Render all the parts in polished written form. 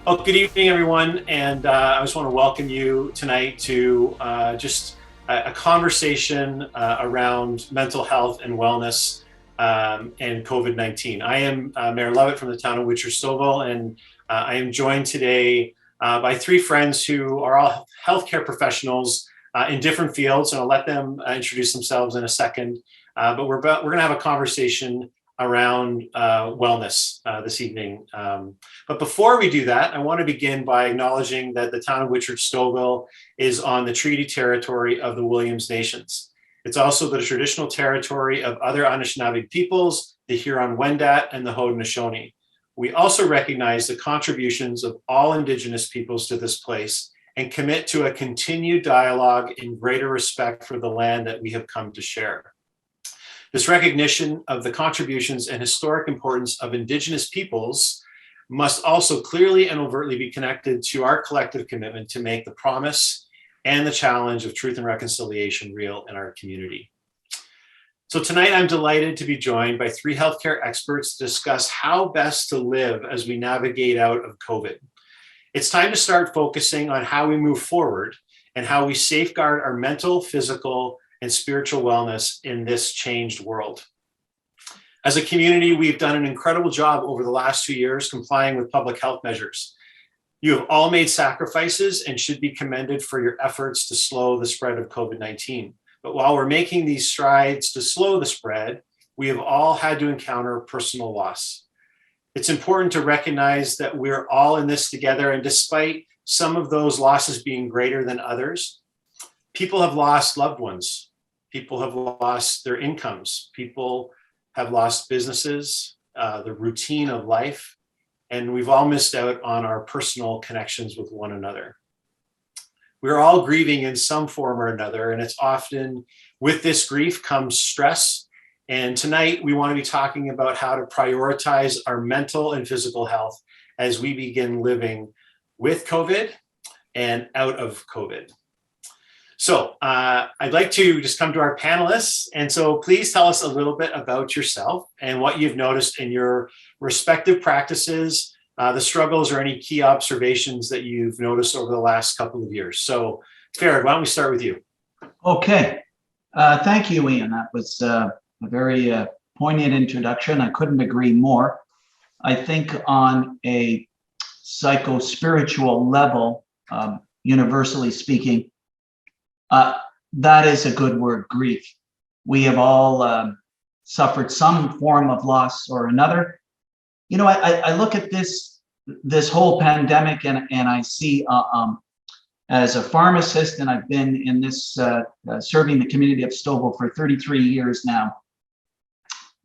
Well, good evening, everyone, and I just want to welcome you tonight to just a conversation around mental health and wellness and COVID-19. I am Mayor Lovatt from the town of Witcher-Stouffville, and I am joined today by three friends who are all healthcare professionals in different fields, and I'll let them introduce themselves in a second. But we're going to have a conversation around wellness this evening. But before we do that, I want to begin by acknowledging that the town of Witcher-Stouffville is on the treaty territory of the Williams Nations. It's also the traditional territory of other Anishinaabe peoples, the Huron-Wendat and the Haudenosaunee. We also recognize the contributions of all Indigenous peoples to this place and commit to a continued dialogue in greater respect for the land that we have come to share. This recognition of the contributions and historic importance of Indigenous peoples must also clearly and overtly be connected to our collective commitment to make the promise and the challenge of truth and reconciliation real in our community. So tonight, I'm delighted to be joined by three healthcare experts to discuss how best to live as we navigate out of COVID. It's time to start focusing on how we move forward and how we safeguard our mental, physical, and spiritual wellness in this changed world. As a community, we've done an incredible job over the last 2 years complying with public health measures. You have all made sacrifices and should be commended for your efforts to slow the spread of COVID-19. But while we're making these strides to slow the spread, we have all had to encounter personal loss. It's important to recognize that we're all in this together, and despite some of those losses being greater than others, people have lost loved ones. People have lost their incomes. People have lost businesses, the routine of life, and we've all missed out on our personal connections with one another. We're all grieving in some form or another, and it's often with this grief comes stress. And tonight we want to be talking about how to prioritize our mental and physical health as we begin living with COVID and out of COVID. So I'd like to just come to our panelists. And so please tell us a little bit about yourself and what you've noticed in your respective practices, the struggles or any key observations that you've noticed over the last couple of years. So Farid, why don't we start with you? Okay. Thank you, Iain. That was a very poignant introduction. I couldn't agree more. I think on a psycho-spiritual level, universally speaking, that is a good word, grief. We have all suffered some form of loss or another. You know, I look at this whole pandemic and I see as a pharmacist, and I've been in this serving the community of Stouffville for 33 years now.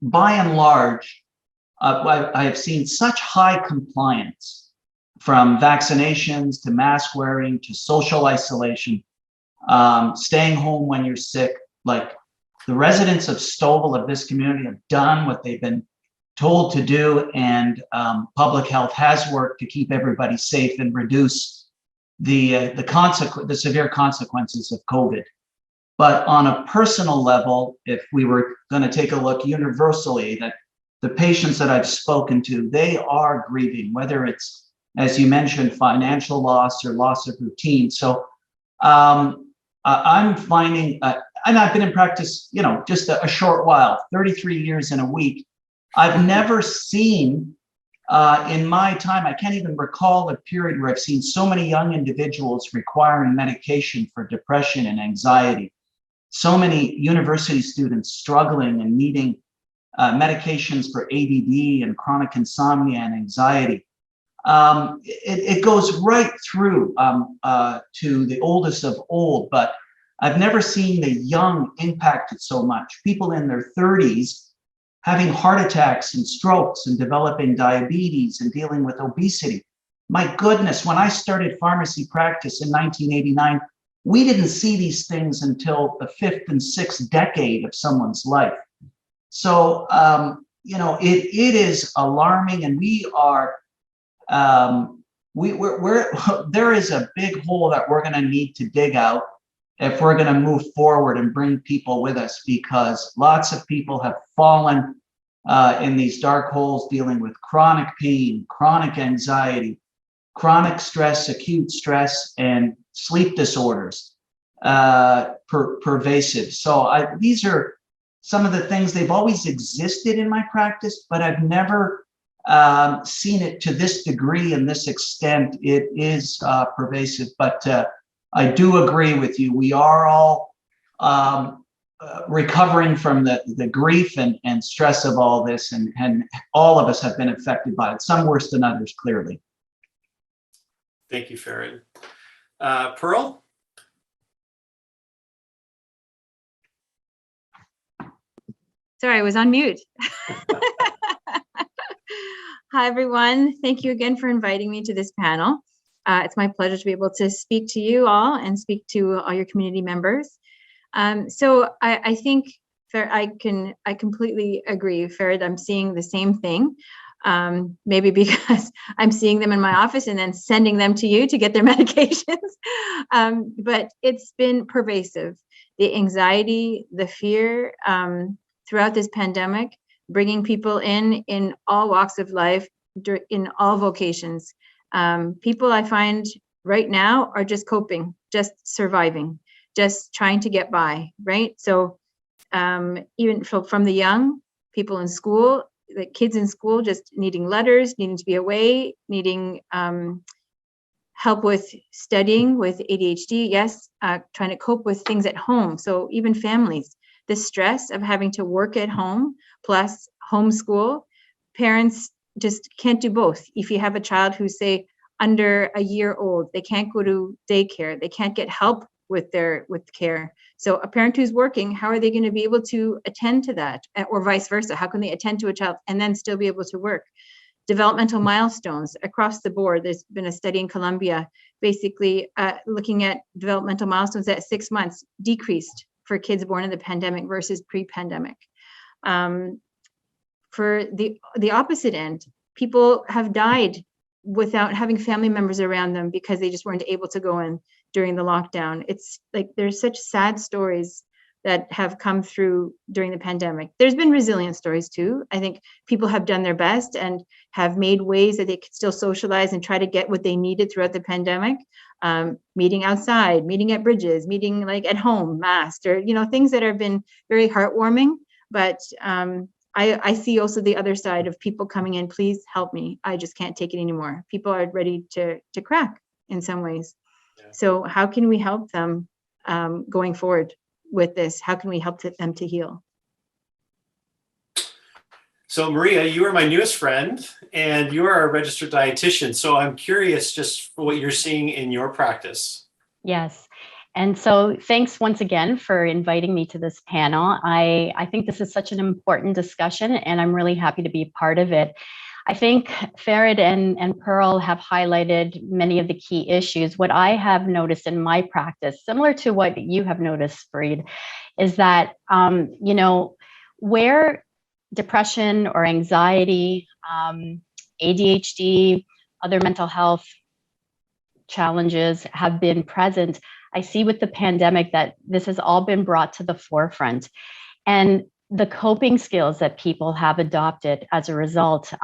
By and large, I have seen such high compliance, from vaccinations to mask wearing to social isolation. Staying home when you're sick. Like, the residents of Stouffville, of this community, have done what they've been told to do, and public health has worked to keep everybody safe and reduce the severe consequences of COVID. But on a personal level, if we were going to take a look universally, that the patients that I've spoken to, they are grieving, whether it's, as you mentioned, financial loss or loss of routine. So I'm finding, and I've been in practice, you know, just a short while, 33 years in a week. I've never seen, in my time, I can't even recall a period where I've seen so many young individuals requiring medication for depression and anxiety. So many university students struggling and needing medications for ADD and chronic insomnia and anxiety. It goes right through to the oldest of old, but I've never seen the young impacted so much. People in their 30s having heart attacks and strokes and developing diabetes and dealing with obesity. My goodness, when I started pharmacy practice in 1989, we didn't see these things until the 5th and 6th decade of someone's life. So, you know, it is alarming, and we are, there is a big hole that we're going to need to dig out if we're going to move forward and bring people with us, because lots of people have fallen in these dark holes dealing with chronic pain, chronic anxiety, chronic stress, acute stress, and sleep disorders pervasive. So these are some of the things. They've always existed in my practice, but I've never seen it to this degree and this extent. It is pervasive, but I do agree with you. We are all recovering from the grief and stress of all this, and all of us have been affected by it, some worse than others, clearly. Thank you, Farid. Pearl? Sorry, I was on mute. Hi, everyone. Thank you again for inviting me to this panel. It's my pleasure to be able to speak to you all and speak to all your community members. So I think I completely agree, Farid. I'm seeing the same thing. Maybe because I'm seeing them in my office and then sending them to you to get their medications. But it's been pervasive. The anxiety, the fear throughout this pandemic, bringing people in all walks of life, in all vocations. People I find right now are just coping, just surviving, just trying to get by, right? So even from the young, people in school, the kids in school just needing letters, needing to be away, needing help with studying, with ADHD, yes, trying to cope with things at home. So even families, the stress of having to work at home plus homeschool, parents just can't do both. If you have a child who's, say, under a year old, they can't go to daycare, they can't get help with care. So a parent who's working, how are they going to be able to attend to that? Or vice versa, how can they attend to a child and then still be able to work? Developmental milestones across the board. There's been a study in Colombia, basically looking at developmental milestones at 6 months decreased for kids born in the pandemic versus pre-pandemic. For the opposite end, people have died without having family members around them because they just weren't able to go in during the lockdown. It's like there's such sad stories that have come through during the pandemic. There's been resilient stories too. I think people have done their best and have made ways that they could still socialize and try to get what they needed throughout the pandemic. Meeting outside, meeting at bridges, meeting like at home, masked, or things that have been very heartwarming. But I see also the other side of people coming in, please help me. I just can't take it anymore. People are ready to crack in some ways. Yeah. So how can we help them going forward with this? How can we help them to heal? So Maria, you are my newest friend and you are a registered dietitian. So I'm curious just for what you're seeing in your practice. Yes. And so thanks once again for inviting me to this panel. I think this is such an important discussion and I'm really happy to be a part of it. I think Farid and Pearl have highlighted many of the key issues. What I have noticed in my practice, similar to what you have noticed, Farid, is that, where depression or anxiety, ADHD, other mental health challenges have been present, I see with the pandemic that this has all been brought to the forefront. And the coping skills that people have adopted as a result,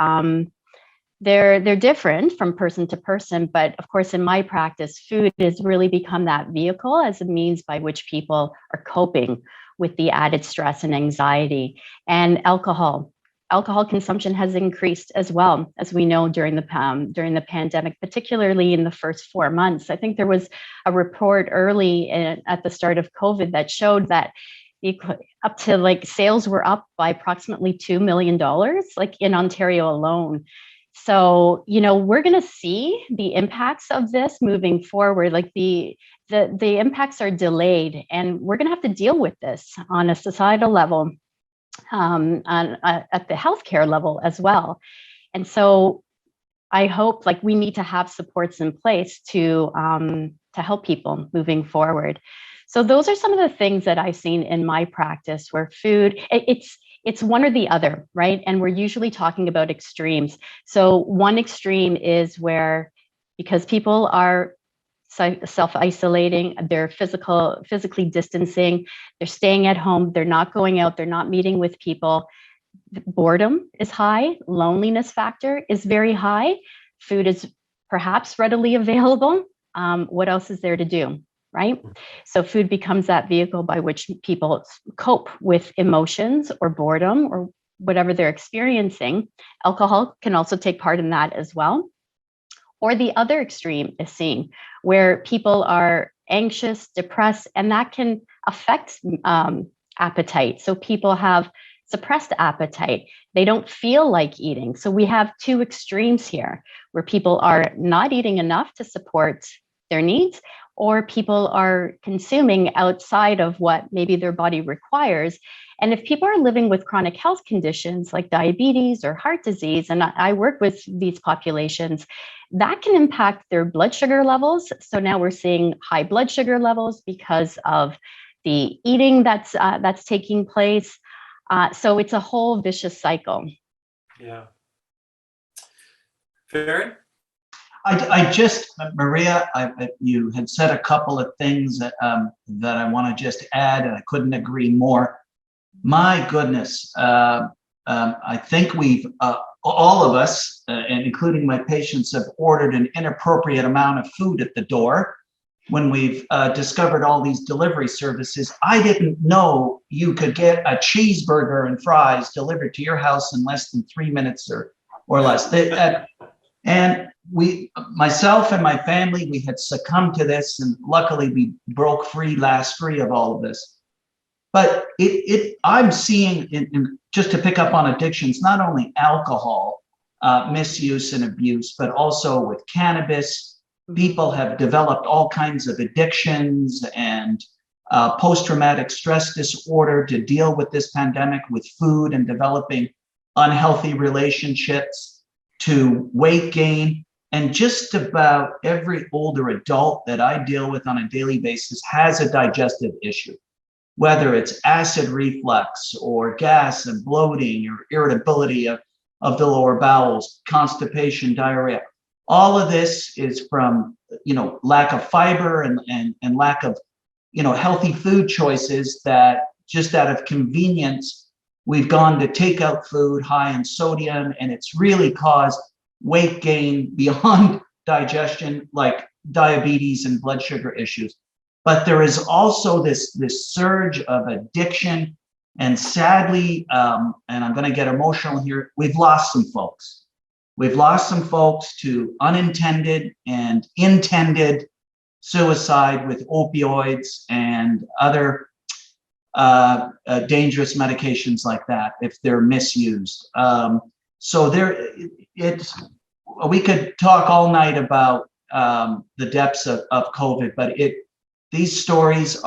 they're different from person to person. But of course, in my practice, food has really become that vehicle as a means by which people are coping with the added stress and anxiety. And alcohol consumption has increased as well, as we know during the pandemic, particularly in the first 4 months. I think there was a report early at the start of COVID that showed that up to sales were up by approximately $2 million, in Ontario alone. So, we're going to see the impacts of this moving forward. The impacts are delayed, and we're going to have to deal with this on a societal level, at the healthcare level as well. And so I hope we need to have supports in place to help people moving forward. So those are some of the things that I've seen in my practice where food, it's one or the other, right? And we're usually talking about extremes. So one extreme is where, because people are self-isolating, they're physically distancing, they're staying at home, they're not going out, they're not meeting with people. Boredom is high, loneliness factor is very high. Food is perhaps readily available, what else is there to do, right? So food becomes that vehicle by which people cope with emotions or boredom or whatever they're experiencing. Alcohol can also take part in that as well. Or the other extreme is seen where people are anxious, depressed, and that can affect appetite. So people have suppressed appetite. They don't feel like eating. So we have two extremes here where people are not eating enough to support their needs, or people are consuming outside of what maybe their body requires. And if people are living with chronic health conditions like diabetes or heart disease, and I work with these populations, that can impact their blood sugar levels. So now we're seeing high blood sugar levels because of the eating that's taking place. So it's a whole vicious cycle. Yeah. Farid? I just, Maria, you had said a couple of things that I want to just add, and I couldn't agree more. My goodness, I think we've, all of us, and including my patients, have ordered an inappropriate amount of food at the door when we've discovered all these delivery services. I didn't know you could get a cheeseburger and fries delivered to your house in less than 3 minutes or less. And myself and my family, we had succumbed to this, and luckily we broke free of all of this. But I'm seeing, just to pick up on addictions, not only alcohol misuse and abuse, but also with cannabis. People have developed all kinds of addictions and post-traumatic stress disorder to deal with this pandemic, with food, and developing unhealthy relationships, to weight gain. And just about every older adult that I deal with on a daily basis has a digestive issue, whether it's acid reflux or gas and bloating or irritability of the lower bowels, constipation, diarrhea. All of this is from, lack of fiber and lack of, healthy food choices that just out of convenience, we've gone to takeout food high in sodium, and it's really caused weight gain beyond digestion, like diabetes and blood sugar issues. But there is also this surge of addiction, and sadly, and I'm going to get emotional here, we've lost some folks. We've lost some folks to unintended and intended suicide with opioids and other dangerous medications like that if they're misused. So we could talk all night about the depths of COVID, but these stories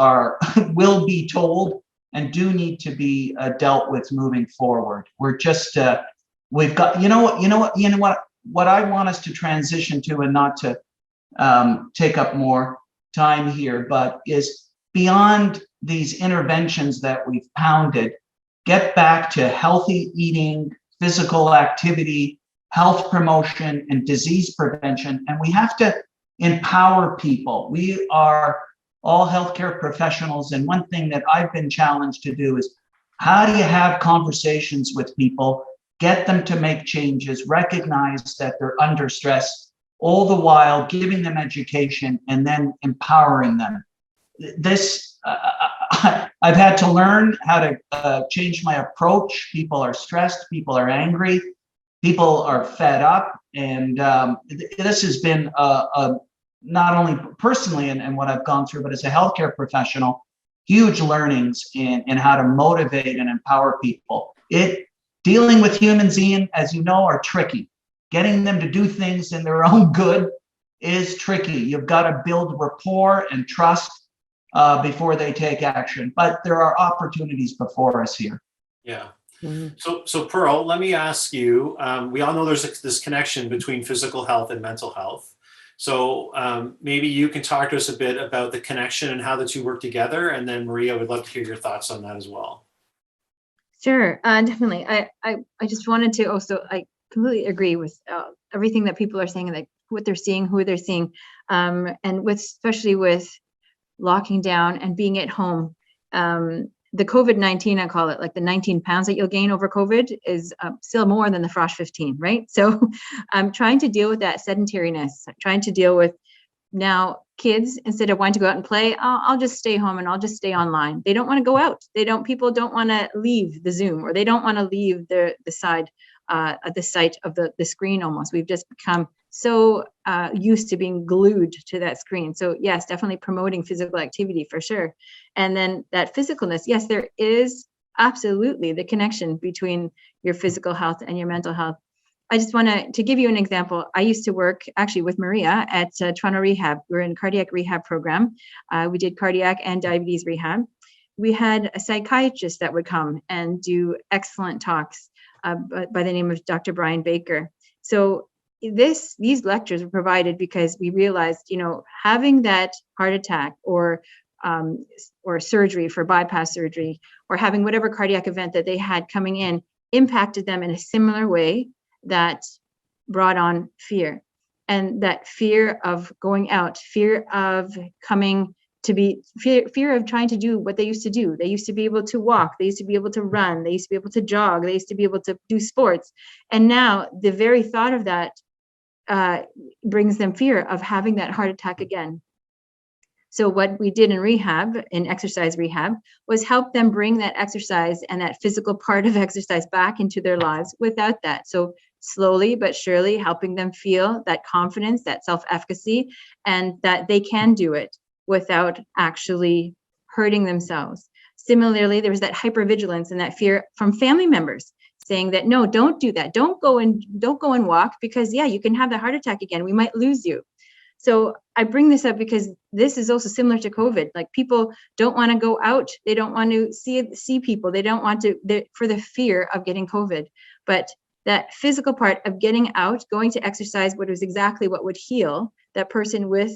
will be told and do need to be dealt with moving forward. We're just we've got what I want us to transition to, and not to take up more time here, but is beyond these interventions that we've pounded, get back to healthy eating, physical activity, health promotion, and disease prevention. And we have to empower people. We are all healthcare professionals. And one thing that I've been challenged to do is, how do you have conversations with people, get them to make changes, recognize that they're under stress, all the while giving them education and then empowering them. I've had to learn how to change my approach. People are stressed, people are angry, people are fed up. And this has been not only personally and what I've gone through, but as a healthcare professional, huge learnings in how to motivate and empower people. Dealing with humans, Iain, as you know, are tricky. Getting them to do things in their own good is tricky. You've got to build rapport and trust before they take action. But there are opportunities before us here. Yeah. So Pearl, let me ask you, we all know there's this connection between physical health and mental health. So maybe you can talk to us a bit about the connection and how the two work together. And then Maria, would love to hear your thoughts on that as well. Sure, definitely. I just wanted to also, I completely agree with everything that people are saying, like what they're seeing, who they're seeing, and especially with locking down and being at home. the COVID-19, I call it, like the 19 pounds that you'll gain over COVID is still more than the Frosh 15, right? So I'm trying to deal with that sedentariness, trying to deal with now kids, instead of wanting to go out and play, I'll just stay home and I'll just stay online. They don't want to go out. People don't want to leave the Zoom, or they don't want to leave the side, the sight of the screen almost. We've just become so used to being glued to that screen. So yes, definitely promoting physical activity for sure. And then that physicalness, yes, there is absolutely the connection between your physical health and your mental health. I just want to give you an example. I used to work actually with Maria at Toronto Rehab. We're in cardiac rehab program. We did cardiac and diabetes rehab. We had a psychiatrist that would come and do excellent talks by the name of Dr. Brian Baker. So these lectures were provided because we realized, having that heart attack or surgery for bypass surgery, or having whatever cardiac event that they had coming in impacted them in a similar way that brought on fear. And that fear of going out, fear of coming to be, fear of trying to do what they used to do. They used to be able to walk, they used to be able to run, they used to be able to jog, they used to be able to do sports. And now the very thought of that brings them fear of having that heart attack again. So what we did in rehab, in exercise rehab, was help them bring that exercise and that physical part of exercise back into their lives without that. So slowly but surely helping them feel that confidence, that self-efficacy, and that they can do it without actually hurting themselves. Similarly, there was that hypervigilance and that fear from family members saying that, no, don't do that. Don't go and walk, because you can have the heart attack again. We might lose you. So I bring this up because this is also similar to COVID. Like, people don't want to go out. They don't want to see people. They don't want to, for the fear of getting COVID. But that physical part of getting out, going to exercise, what would heal that person with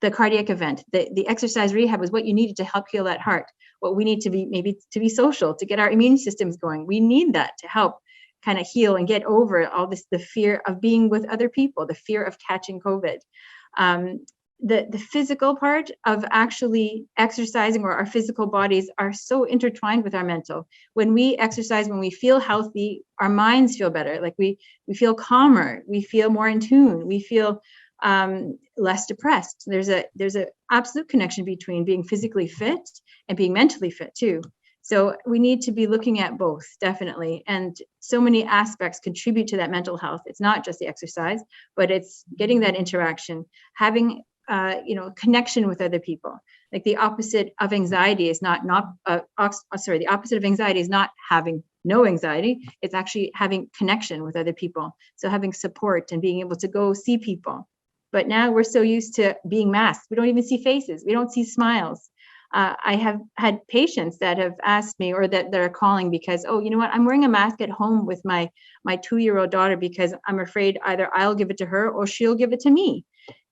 the cardiac event. The exercise rehab was what you needed to help heal that heart. What we need to be, maybe to be social, to get our immune systems going. We need that to help kind of heal and get over all this, the fear of being with other people, the fear of catching COVID. The physical part of actually exercising, or our physical bodies, are so intertwined with our mental. When we exercise, when we feel healthy, our minds feel better. Like we feel calmer, we feel more in tune, we feel less depressed. There's a absolute connection between being physically fit and being mentally fit too. So we need to be looking at both, definitely. And so many aspects contribute to that mental health. It's not just the exercise, but it's getting that interaction, having connection with other people. Like, the opposite of anxiety is the opposite of anxiety is not having no anxiety. It's actually having connection with other people. So having support and being able to go see people. But now we're so used to being masked. We don't even see faces. We don't see smiles. I have had patients that have asked me, or that they're calling because, oh, you know what, I'm wearing a mask at home with my 2-year-old daughter because I'm afraid either I'll give it to her or she'll give it to me.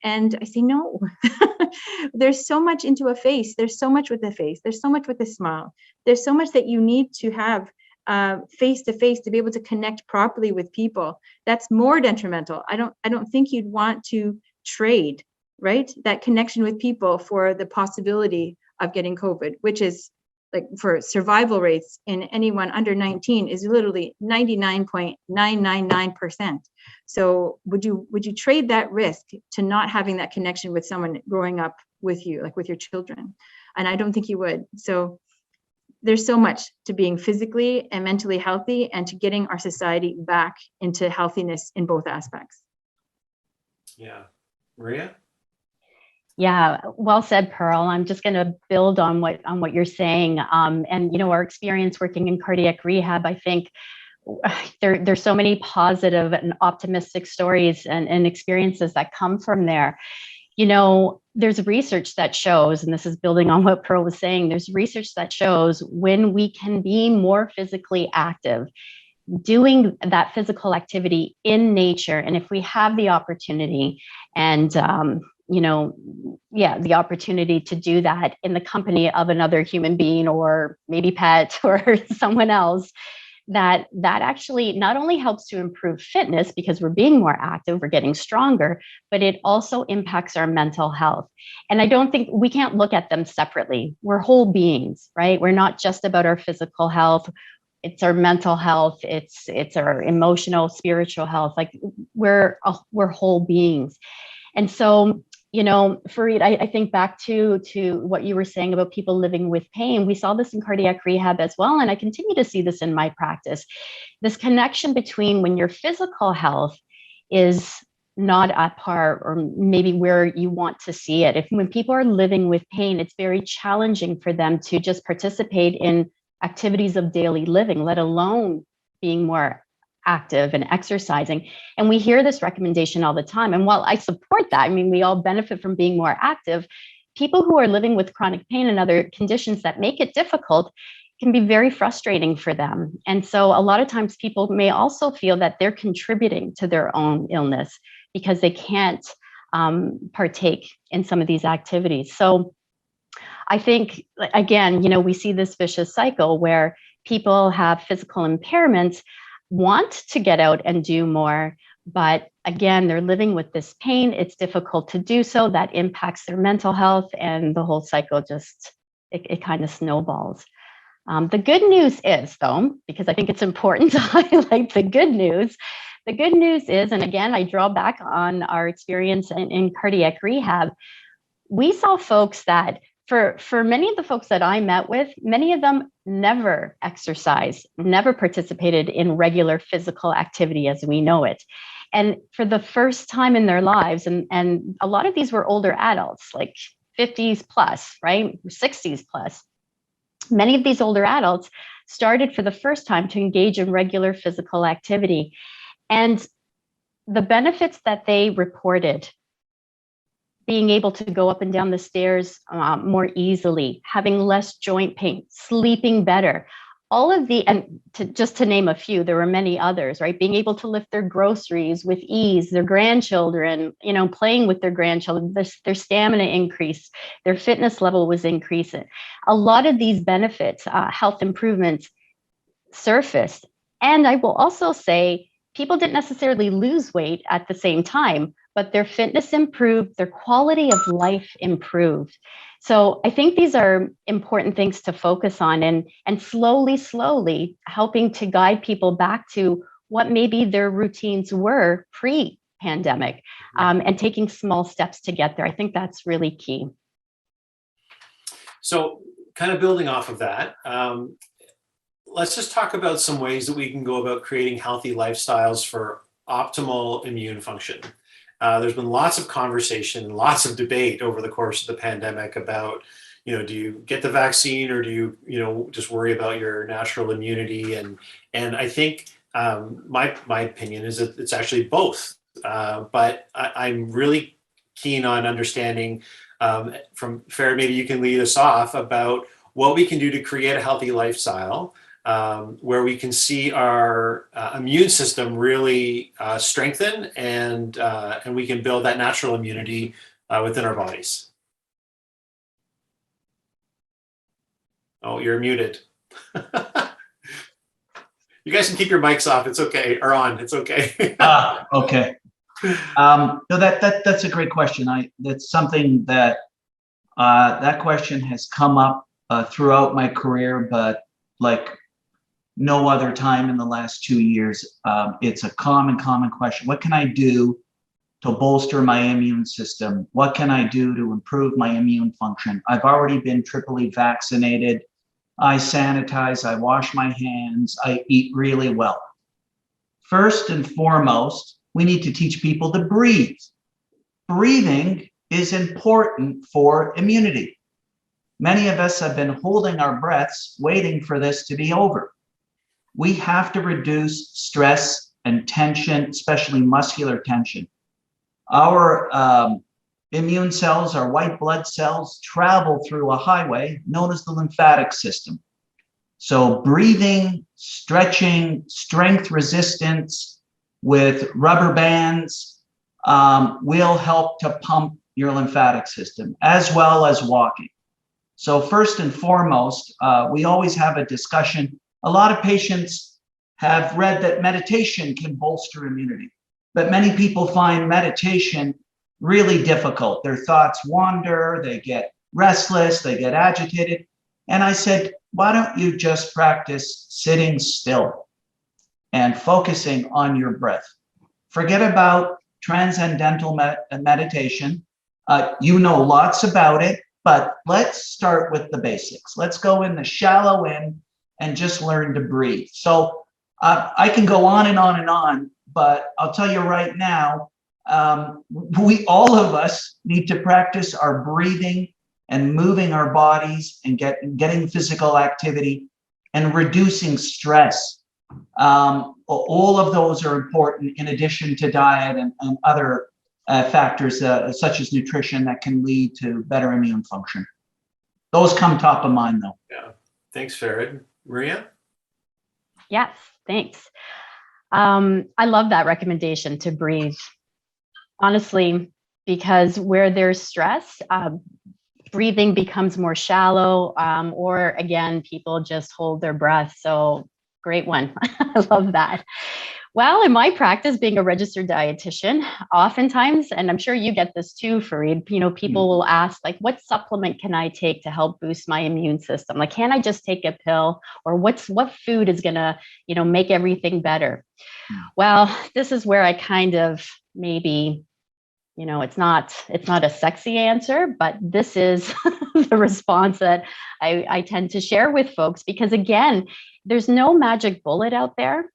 And I say, no, there's so much into a face. There's so much with the face. There's so much with the smile. There's so much that you need to have face to face to be able to connect properly with people. That's more detrimental. I don't think you'd want to trade, right, that connection with people for the possibility of getting COVID, which is, like, for survival rates in anyone under 19 is literally 99.999%. So would you trade that risk to not having that connection with someone growing up with you, like with your children? And I don't think you would. So there's so much to being physically and mentally healthy, and to getting our society back into healthiness in both aspects. Yeah. Maria? Yeah, well said, Pearl. I'm just going to build on what you're saying. And our experience working in cardiac rehab, I think there's so many positive and optimistic stories and experiences that come from there. There's research that shows, and this is building on what Pearl was saying, there's research that shows when we can be more physically active, doing that physical activity in nature, and if we have the opportunity and the opportunity to do that in the company of another human being, or maybe pet or someone else, that actually not only helps to improve fitness because we're being more active, we're getting stronger, but it also impacts our mental health. And I don't think we can't look at them separately. We're whole beings, right? We're not just about our physical health. It's our mental health. It's our emotional, spiritual health. Like we're whole beings. And so, Farid, I think back to what you were saying about people living with pain. We saw this in cardiac rehab as well. And I continue to see this in my practice. This connection between when your physical health is not at par or maybe where you want to see it. When people are living with pain, it's very challenging for them to just participate in activities of daily living, let alone being more active and exercising. And we hear this recommendation all the time. And while I support that, I mean, we all benefit from being more active. People who are living with chronic pain and other conditions that make it difficult can be very frustrating for them. And so a lot of times people may also feel that they're contributing to their own illness because they can't partake in some of these activities. So I think, again, we see this vicious cycle where people have physical impairments, want to get out and do more, but again, they're living with this pain. It's difficult to do so. That impacts their mental health, and the whole cycle just, it kind of snowballs. The good news is, though, because I think it's important to highlight the good news is, and again, I draw back on our experience in cardiac rehab, we saw folks that for many of the folks that I met with, many of them never exercised, never participated in regular physical activity as we know it. And for the first time in their lives, and a lot of these were older adults, like 50s plus, right? 60s plus. Many of these older adults started for the first time to engage in regular physical activity. And the benefits that they reported, being able to go up and down the stairs more easily, having less joint pain, sleeping better, all of and just to name a few, there were many others, right? Being able to lift their groceries with ease, their grandchildren, playing with their grandchildren, their stamina increased, their fitness level was increasing. A lot of these benefits, health improvements surfaced. And I will also say, people didn't necessarily lose weight at the same time, but their fitness improved, their quality of life improved. So I think these are important things to focus on, and slowly helping to guide people back to what maybe their routines were pre-pandemic, and taking small steps to get there. I think that's really key. So kind of building off of that, let's just talk about some ways that we can go about creating healthy lifestyles for optimal immune function. There's been lots of conversation, lots of debate over the course of the pandemic about, do you get the vaccine or do you, just worry about your natural immunity? And I think my opinion is that it's actually both. But I'm really keen on understanding from Farid, maybe you can lead us off about what we can do to create a healthy lifestyle where we can see our immune system really strengthen, and we can build that natural immunity within our bodies. Oh, you're muted. You guys can keep your mics off. It's okay, or on. It's okay. Okay. No, that's a great question. That's something that that question has come up throughout my career, but like no other time in the last 2 years. It's a common question. What can I do to bolster my immune system? What can I do to improve my immune function? I've already been triply vaccinated. I sanitize, I wash my hands, I eat really well. First and foremost, we need to teach people to breathe. Breathing is important for immunity. Many of us have been holding our breaths, waiting for this to be over. We have to reduce stress and tension, especially muscular tension. Our immune cells, our white blood cells, travel through a highway known as the lymphatic system. So breathing, stretching, strength resistance with rubber bands will help to pump your lymphatic system, as well as walking. So first and foremost, we always have a discussion. A lot of patients have read that meditation can bolster immunity. But many people find meditation really difficult. Their thoughts wander, they get restless, they get agitated. And I said, why don't you just practice sitting still and focusing on your breath? Forget about transcendental meditation. You know lots about it, but let's start with the basics. Let's go in the shallow end and just learn to breathe. So I can go on and on and on, but I'll tell you right now, all of us need to practice our breathing and moving our bodies and getting physical activity and reducing stress. All of those are important in addition to diet and other factors such as nutrition that can lead to better immune function. Those come top of mind though. Yeah. Thanks, Farid. Maria? Yes, thanks. I love that recommendation to breathe. Honestly, because where there's stress, breathing becomes more shallow, or again, people just hold their breath. So great one. I love that. Well, in my practice, being a registered dietitian, oftentimes, and I'm sure you get this too, Farid, people will ask, like, what supplement can I take to help boost my immune system? Like, can I just take a pill? Or what food is gonna, make everything better? Well, this is where I kind of maybe, it's not a sexy answer, but this is the response that I tend to share with folks, because again, there's no magic bullet out there.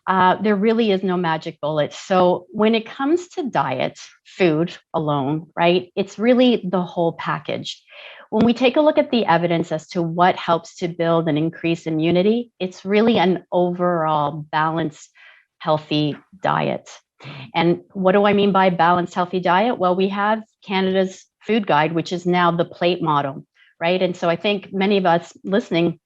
There really is no magic bullet. So when it comes to diet, food alone, right, it's really the whole package. When we take a look at the evidence as to what helps to build and increase immunity, it's really an overall balanced, healthy diet. And what do I mean by balanced, healthy diet? Well, we have Canada's food guide, which is now the plate model, right? And so I think many of us listening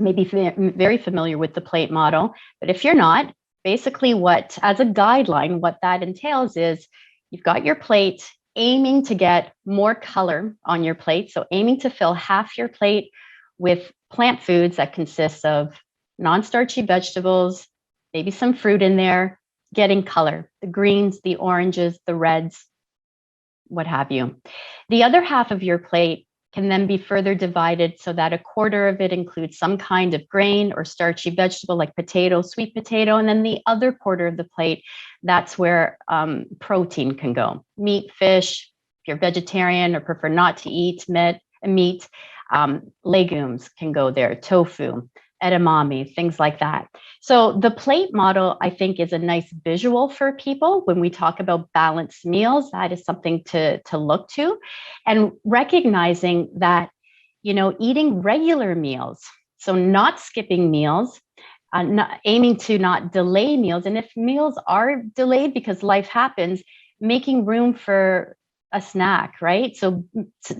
may be very familiar with the plate model, but if you're not, basically as a guideline, what that entails is you've got your plate aiming to get more color on your plate. So aiming to fill half your plate with plant foods that consist of non-starchy vegetables, maybe some fruit in there, getting color, the greens, the oranges, the reds, what have you. The other half of your plate can then be further divided so that a quarter of it includes some kind of grain or starchy vegetable like potato, sweet potato, and then the other quarter of the plate, that's where protein can go. Meat, fish, if you're vegetarian or prefer not to eat meat, legumes can go there, tofu, edamame, things like that. So the plate model, I think, is a nice visual for people when we talk about balanced meals. That is something to look to, and recognizing that, eating regular meals, so not skipping meals, not aiming to not delay meals. And if meals are delayed because life happens, making room for a snack, right? So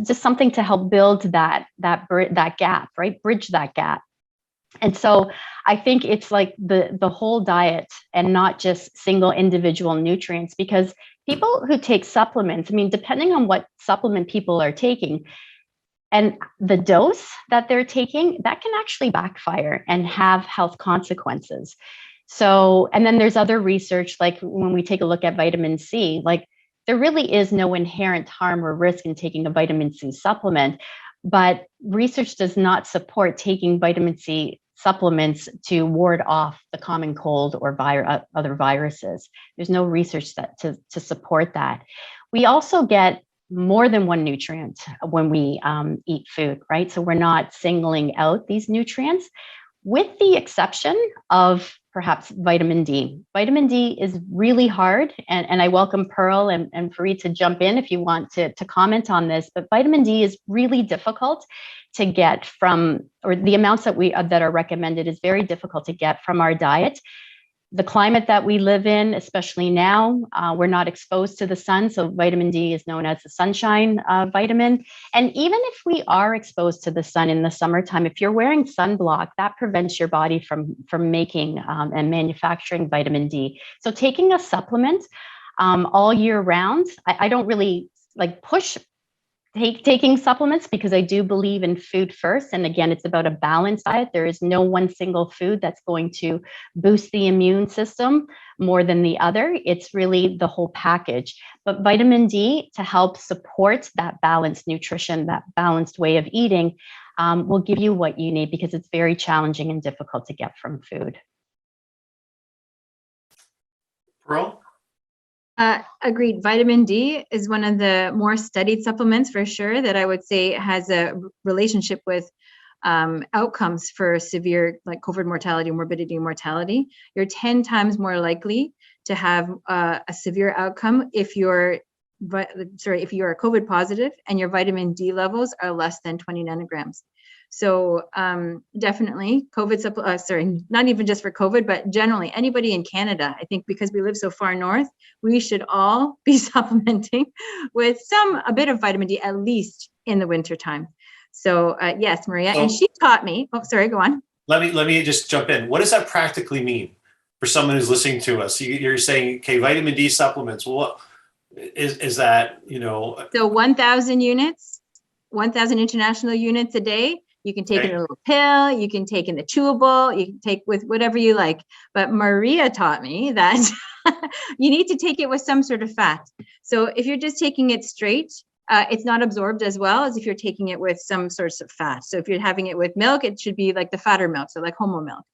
just something to help build that gap, right? Bridge that gap. And so I think it's like the whole diet and not just single individual nutrients, because people who take supplements, depending on what supplement people are taking and the dose that they're taking, that can actually backfire and have health consequences. So, and then there's other research, like when we take a look at vitamin C, like there really is no inherent harm or risk in taking a vitamin C supplement. But research does not support taking vitamin C supplements to ward off the common cold or other viruses. There's no research to support that. We also get more than one nutrient when we eat food, right? So we're not singling out these nutrients, with the exception of perhaps vitamin D. Vitamin D is really hard, and I welcome Pearl and Farid to jump in if you want to comment on this, but vitamin D is really difficult to get from, or the amounts that are recommended is very difficult to get from our diet. The climate that we live in, especially now, we're not exposed to the sun, so vitamin D is known as the sunshine vitamin. And even if we are exposed to the sun in the summertime, if you're wearing sunblock, that prevents your body from making and manufacturing vitamin D. So taking a supplement all year round, I don't really push taking supplements, because I do believe in food first. And again, it's about a balanced diet. There is no one single food that's going to boost the immune system more than the other. It's really the whole package. But vitamin D, to help support that balanced nutrition, that balanced way of eating, will give you what you need, because it's very challenging and difficult to get from food. Pearl? Agreed. Vitamin D is one of the more studied supplements for sure that I would say has a relationship with outcomes for severe like COVID mortality, morbidity, and mortality. You're 10 times more likely to have a severe outcome if you're COVID positive and your vitamin D levels are less than 20 nanograms. So definitely COVID, not even just for COVID, but generally anybody in Canada, I think because we live so far north, we should all be supplementing with a bit of vitamin D, at least in the winter time. So yes, Maria, and she taught me, go on. Let me just jump in. What does that practically mean for someone who's listening to us? You're saying, okay, vitamin D supplements. Well, what is that, So 1,000 units, 1,000 international units a day. You can take in a little pill, you can take in the chewable, you can take with whatever you like. But Maria taught me that you need to take it with some sort of fat. So if you're just taking it straight, it's not absorbed as well as if you're taking it with some sorts of fat. So if you're having it with milk, it should be like the fatter milk, so like homo milk.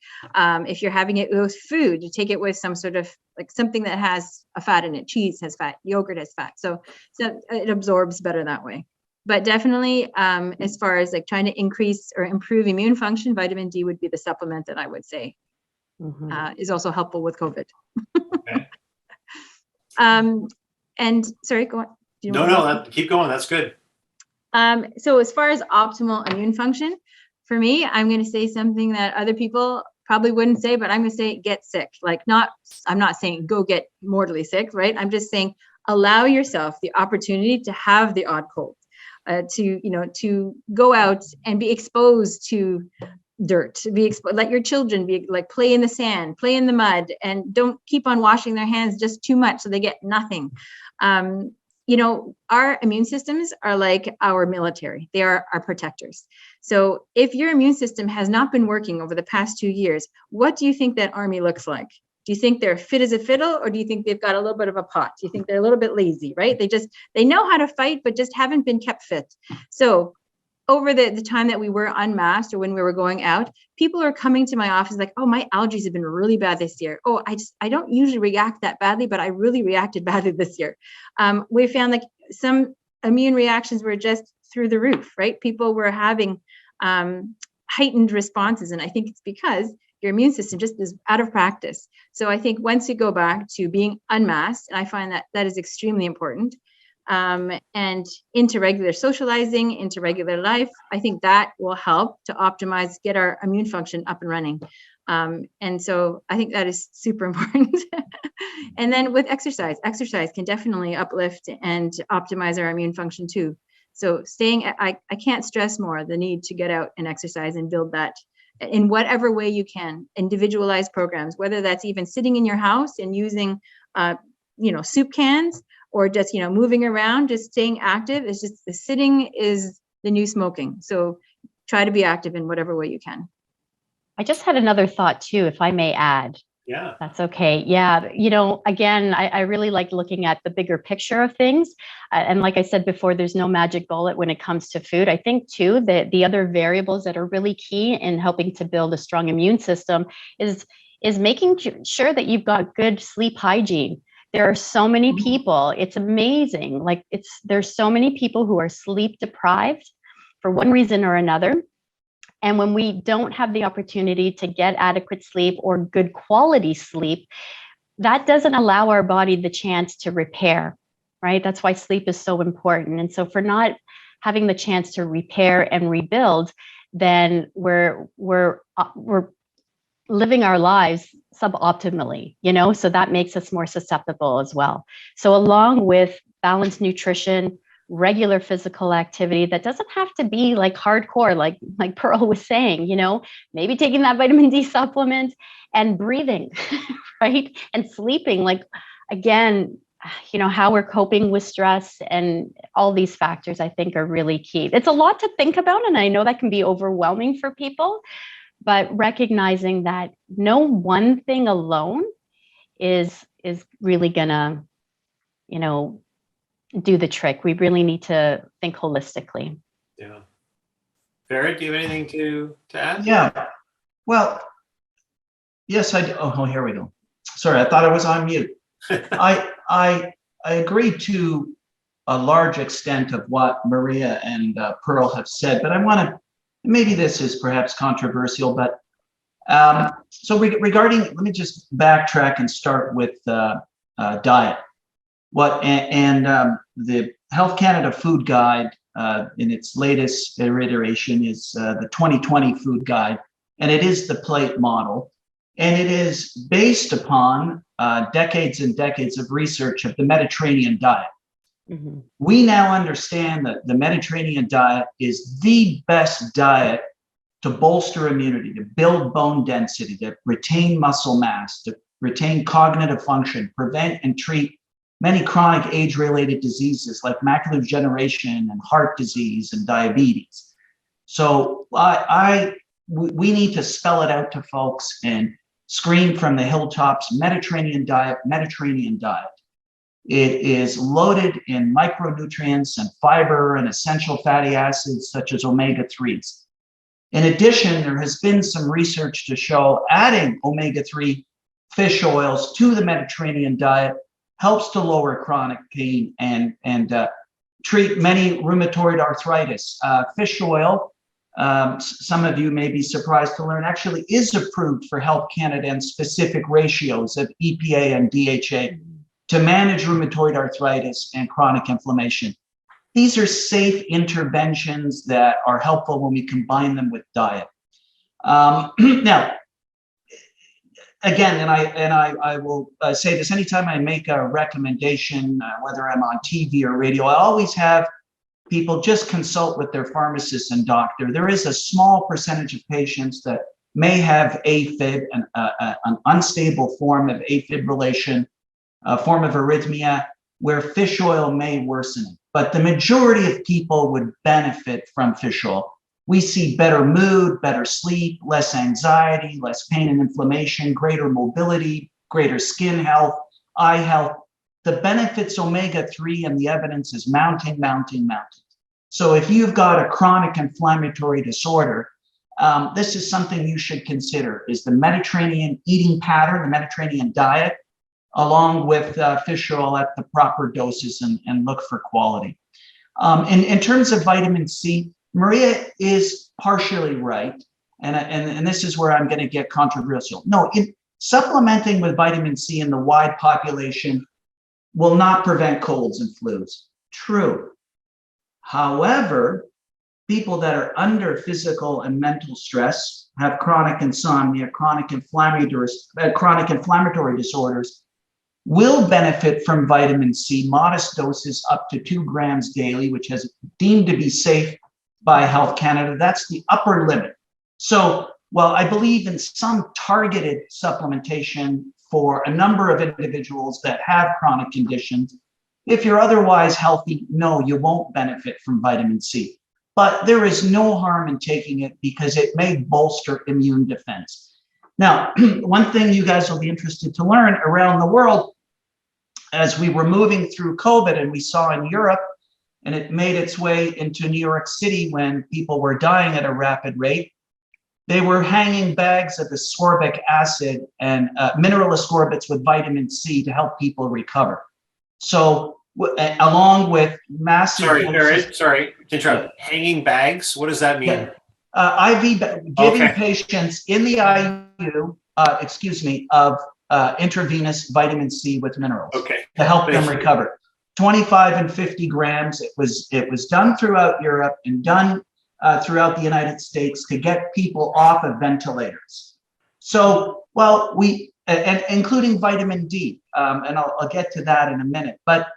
If you're having it with food, you take it with some sort of like something that has a fat in it. Cheese has fat, yogurt has fat. So it absorbs better that way. But definitely, as far as like trying to increase or improve immune function, vitamin D would be the supplement that I would say is also helpful with COVID. Okay. And sorry, go on. Keep going. That's good. So as far as optimal immune function, for me, I'm going to say something that other people probably wouldn't say, but I'm going to say get sick. I'm not saying go get mortally sick, right? I'm just saying allow yourself the opportunity to have the odd cold. To go out and be exposed to dirt, let your children be like play in the sand, play in the mud, and don't keep on washing their hands just too much so they get nothing. Our immune systems are like our military. They are our protectors. So if your immune system has not been working over the past 2 years, what do you think that army looks like? Do you think they're fit as a fiddle, or do you think they've got a little bit of a pot? Do you think they're a little bit lazy, right? They know how to fight, but just haven't been kept fit. So over the time that we were unmasked or when we were going out, people are coming to my office like, oh, my allergies have been really bad this year. Oh, I don't usually react that badly, but I really reacted badly this year. We found like some immune reactions were just through the roof, right? People were having heightened responses. And I think it's because your immune system just is out of practice. So I think once you go back to being unmasked, and I find that is extremely important, and into regular socializing, into regular life, I think that will help to optimize, get our immune function up and running. And so I think that is super important. And then with exercise can definitely uplift and optimize our immune function too. So I can't stress more the need to get out and exercise and build that in whatever way you can. Individualized programs, whether that's even sitting in your house and using, soup cans, or just, moving around, just staying active. It's just the sitting is the new smoking. So try to be active in whatever way you can. I just had another thought too, if I may add. Yeah. That's okay. Yeah. Again, I really like looking at the bigger picture of things. And like I said before, there's no magic bullet when it comes to food. I think too, that the other variables that are really key in helping to build a strong immune system is making sure that you've got good sleep hygiene. There are so many people, it's amazing. There's so many people who are sleep deprived for one reason or another. And when we don't have the opportunity to get adequate sleep or good quality sleep, that doesn't allow our body the chance to repair, right? That's why sleep is so important. And so for not having the chance to repair and rebuild, then we're living our lives suboptimally, so that makes us more susceptible as well. So along with balanced nutrition, regular physical activity that doesn't have to be like hardcore, like Pearl was saying, maybe taking that vitamin D supplement and breathing, right? And sleeping, again, how we're coping with stress, and all these factors I think are really key. It's a lot to think about, and I know that can be overwhelming for people, but recognizing that no one thing alone is really gonna, do the trick. We really need to think holistically. Yeah. Farid, do you have anything to add? Yeah. Well, yes, I do. Oh, here we go. Sorry, I thought I was on mute. I agree to a large extent of what Maria and Pearl have said, but I want to, maybe this is perhaps controversial, but regarding, let me just backtrack and start with diet. The Health Canada Food Guide in its latest iteration is the 2020 Food Guide, and it is the plate model. And it is based upon decades and decades of research of the Mediterranean diet. Mm-hmm. We now understand that the Mediterranean diet is the best diet to bolster immunity, to build bone density, to retain muscle mass, to retain cognitive function, prevent and treat many chronic age-related diseases like macular degeneration and heart disease and diabetes. So we need to spell it out to folks and scream from the hilltops, Mediterranean diet, Mediterranean diet. It is loaded in micronutrients and fiber and essential fatty acids such as omega-3s. In addition, there has been some research to show adding omega-3 fish oils to the Mediterranean diet helps to lower chronic pain and treat many rheumatoid arthritis. Fish oil, some of you may be surprised to learn, actually is approved for Health Canada in specific ratios of EPA and DHA to manage rheumatoid arthritis and chronic inflammation. These are safe interventions that are helpful when we combine them with diet. Now, again, and I will say this anytime I make a recommendation, whether I'm on TV or radio, I always have people just consult with their pharmacist and doctor. There is a small percentage of patients that may have AFib, an unstable form of afibrillation, a form of arrhythmia, where fish oil may worsen it. But the majority of people would benefit from fish oil. We see better mood, better sleep, less anxiety, less pain and inflammation, greater mobility, greater skin health, eye health. The benefits omega-3 and the evidence is mounting. So if you've got a chronic inflammatory disorder, this is something you should consider, is the Mediterranean eating pattern, the Mediterranean diet, along with fish oil at the proper doses and look for quality. In terms of vitamin C, Maria is partially right, and this is where I'm going to get controversial. No, supplementing with vitamin C in the wide population will not prevent colds and flus. True. However, people that are under physical and mental stress, have chronic insomnia, chronic inflammatory disorders, will benefit from vitamin C, modest doses up to 2 grams daily, which has deemed to be safe by Health Canada. That's the upper limit. So while I believe in some targeted supplementation for a number of individuals that have chronic conditions, if you're otherwise healthy, no, you won't benefit from vitamin C. But there is no harm in taking it because it may bolster immune defense. Now, one thing you guys will be interested to learn around the world, as we were moving through COVID and we saw in Europe, and it made its way into New York City when people were dying at a rapid rate, they were hanging bags of ascorbic acid and mineral ascorbates with vitamin C to help people recover. So along with massive— Sorry to interrupt. Hanging bags, what does that mean? Giving patients in the IU, of intravenous vitamin C with minerals to help them recover. 25 and 50 grams. It was done throughout Europe and done throughout the United States to get people off of ventilators. So, well, and including vitamin D, and I'll get to that in a minute. But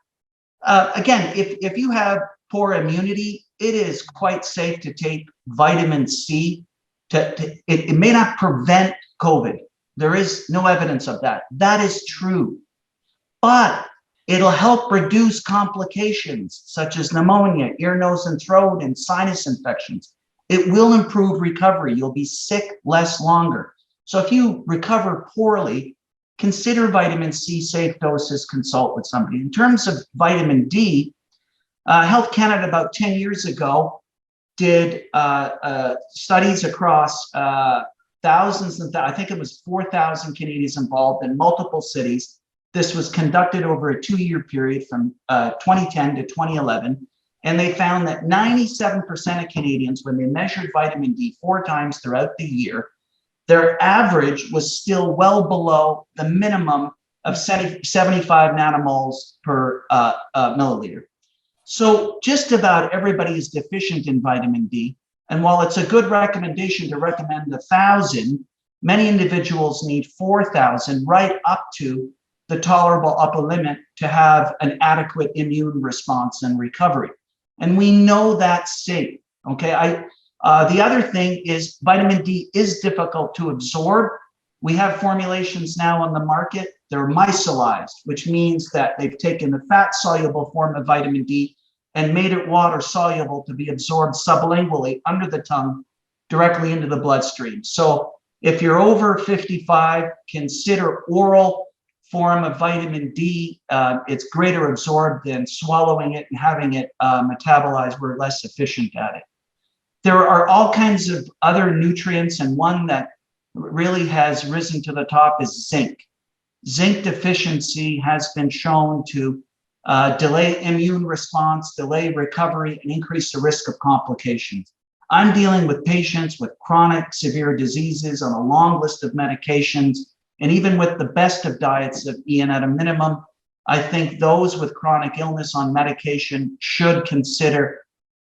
again, if you have poor immunity, it is quite safe to take vitamin C. It may not prevent COVID. There is no evidence of that. That is true. But It'll help reduce complications such as pneumonia, ear, nose, and throat, and sinus infections. It will improve recovery. You'll be sick less longer. So if you recover poorly, consider vitamin C safe doses, consult with somebody. In terms of vitamin D, Health Canada about 10 years ago did studies across thousands and I think it was 4,000 Canadians involved in multiple cities. This was conducted over a 2-year period from 2010 to 2011. And they found that 97% of Canadians, when they measured vitamin D 4 times throughout the year, their average was still well below the minimum of 75 nanomoles per milliliter. So just about everybody is deficient in vitamin D. And while it's a good recommendation to recommend 1,000, many individuals need 4,000 right up to the tolerable upper limit to have an adequate immune response and recovery. And we know that's safe, okay? The other thing is vitamin D is difficult to absorb. We have formulations now on the market. They're micellized, which means that they've taken the fat-soluble form of vitamin D and made it water-soluble to be absorbed sublingually under the tongue directly into the bloodstream. So if you're over 55, consider oral form of vitamin D. It's greater absorbed than swallowing it and having it metabolized. We're less efficient at it. There are all kinds of other nutrients, and one that really has risen to the top is zinc. Zinc deficiency has been shown to delay immune response, delay recovery, and increase the risk of complications. I'm dealing with patients with chronic severe diseases on a long list of medications, and even with the best of diets of Iain, at a minimum, I think those with chronic illness on medication should consider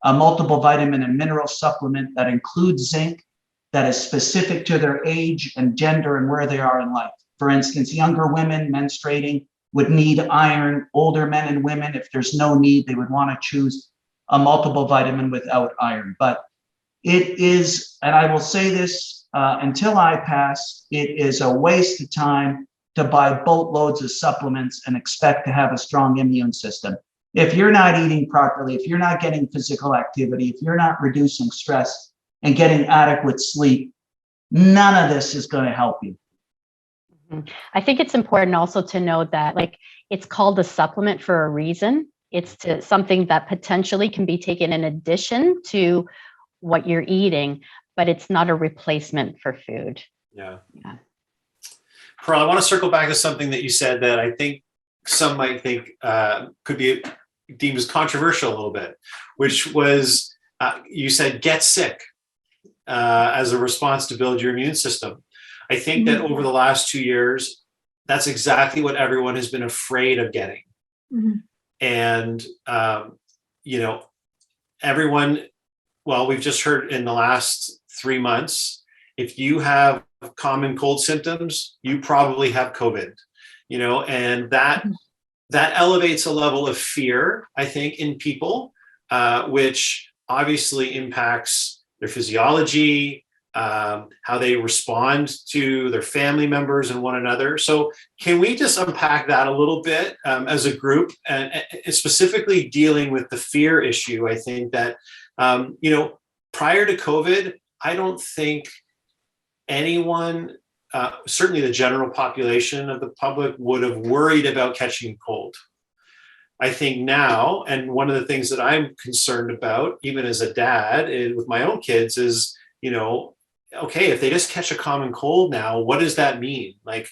a multiple vitamin and mineral supplement that includes zinc, that is specific to their age and gender and where they are in life. For instance, younger women menstruating would need iron. Older men and women, if there's no need, they would want to choose a multiple vitamin without iron. But it is, and I will say this until I pass, it is a waste of time to buy boatloads of supplements and expect to have a strong immune system. If you're not eating properly, if you're not getting physical activity, if you're not reducing stress and getting adequate sleep, none of this is going to help you. I think it's important also to know that, like, it's called a supplement for a reason. It's something that potentially can be taken in addition to what you're eating, but it's not a replacement for food. Yeah. Pearl, I want to circle back to something that you said that I think some might think could be deemed as controversial a little bit, which was you said get sick as a response to build your immune system. I think that over the last 2 years, that's exactly what everyone has been afraid of getting. And, everyone, well, we've just heard in the last 3 months, if you have common cold symptoms, you probably have COVID, and that elevates a level of fear, I think, in people, which obviously impacts their physiology, how they respond to their family members and one another. So can we just unpack that a little bit as a group, and specifically dealing with the fear issue? I think that, prior to COVID, I don't think anyone, certainly the general population of the public, would have worried about catching a cold. I think now, and one of the things that I'm concerned about, even as a dad with my own kids, is, okay, if they just catch a common cold now, what does that mean? Like,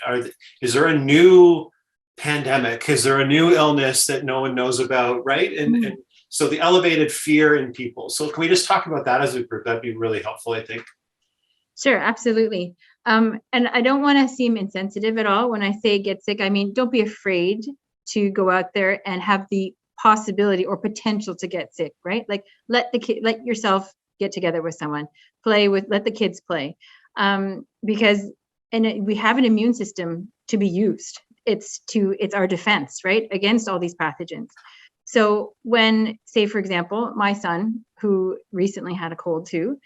is there a new pandemic? Is there a new illness that no one knows about, right? And so the elevated fear in people. So can we just talk about that as a group? That'd be really helpful, I think. Sure, absolutely. And I don't want to seem insensitive at all when I say get sick. I mean, don't be afraid to go out there and have the possibility or potential to get sick, right? Like let yourself get together with someone, let the kids play, because we have an immune system to be used. It's our defense, right, against all these pathogens. So when, say, for example, my son, who recently had a cold too,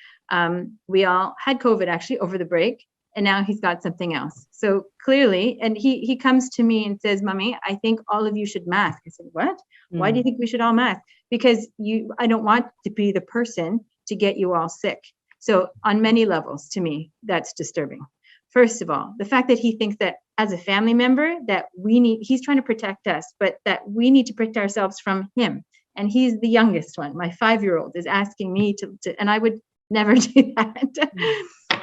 we all had COVID actually over the break, and now he's got something else. So clearly, and he comes to me and says, "Mommy, I think all of you should mask." I said, "What? Why do you think we should all mask?" Because I don't want to be the person to get you all sick. So on many levels, to me, that's disturbing. First of all, the fact that he thinks that as a family member that he's trying to protect us, but that we need to protect ourselves from him. And he's the youngest one. My 5-year-old is asking me to, and I would never do that.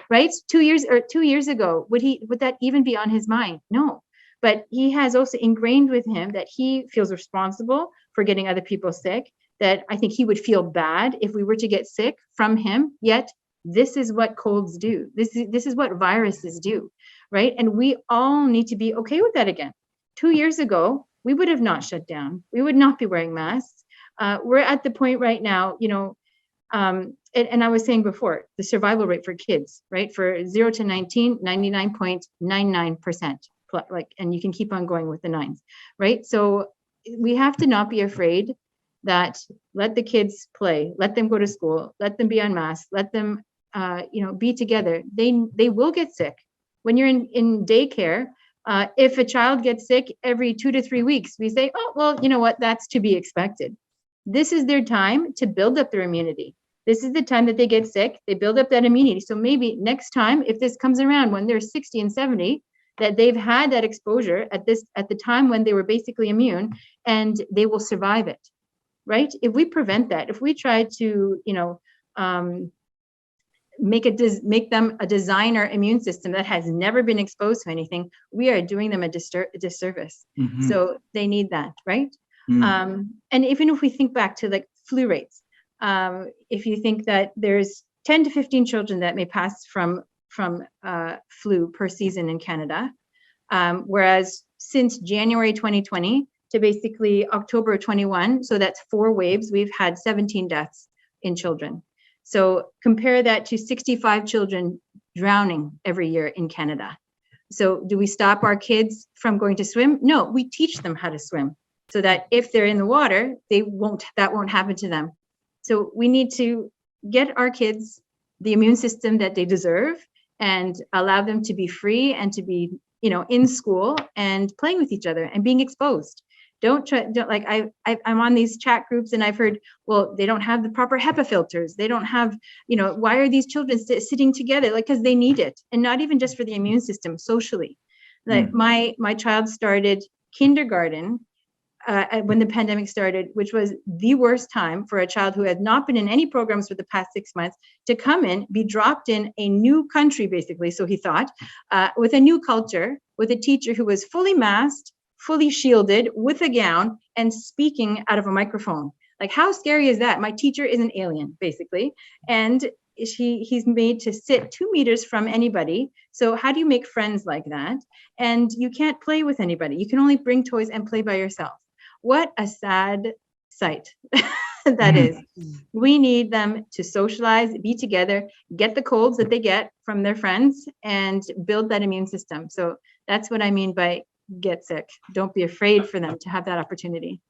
Right? 2 years ago, would that even be on his mind? No. But he has also ingrained with him that he feels responsible for getting other people sick, that I think he would feel bad if we were to get sick from him. Yet this is what colds do. This is what viruses do, right? And we all need to be okay with that again. 2 years ago, we would have not shut down. We would not be wearing masks. We're at the point right now, and I was saying before, the survival rate for kids, right? For 0 to 19, 99.99%. Like, and you can keep on going with the nines, right? So we have to not be afraid that let the kids play, let them go to school, let them be unmasked, let them be together. They will get sick. When you're in daycare, if a child gets sick every 2 to 3 weeks, we say, oh, well, you know what, that's to be expected. This is their time to build up their immunity. This is the time that they get sick, they build up that immunity. So maybe next time, if this comes around when they're 60 and 70, that they've had that exposure at the time when they were basically immune, and they will survive it, right? If we prevent that, if we try to, make them a designer immune system that has never been exposed to anything, we are doing them a disservice. Mhm. So they need that, right? Mm. And even if we think back to like flu rates, if you think that there's 10 to 15 children that may pass from flu per season in Canada, whereas since January 2020 to basically October 21, so that's 4 waves, we've had 17 deaths in children. So compare that to 65 children drowning every year in Canada. So do we stop our kids from going to swim? No, we teach them how to swim so that if they're in the water, that won't happen to them. So we need to get our kids the immune system that they deserve and allow them to be free and to be, in school and playing with each other and being exposed. I'm on these chat groups and I've heard, well, they don't have the proper HEPA filters. They don't have, why are these children sitting together? Like, because they need it. And not even just for the immune system, socially. Like my child started kindergarten when the pandemic started, which was the worst time for a child who had not been in any programs for the past 6 months to come in, be dropped in a new country, basically. So he thought, with a new culture, with a teacher who was fully masked, fully shielded, with a gown, and speaking out of a microphone. Like, how scary is that? My teacher is an alien, basically. And he's made to sit 2 meters from anybody. So how do you make friends like that? And you can't play with anybody. You can only bring toys and play by yourself. What a sad sight that is. We need them to socialize, be together, get the colds that they get from their friends, and build that immune system. So that's what I mean by get sick. Don't be afraid for them to have that opportunity.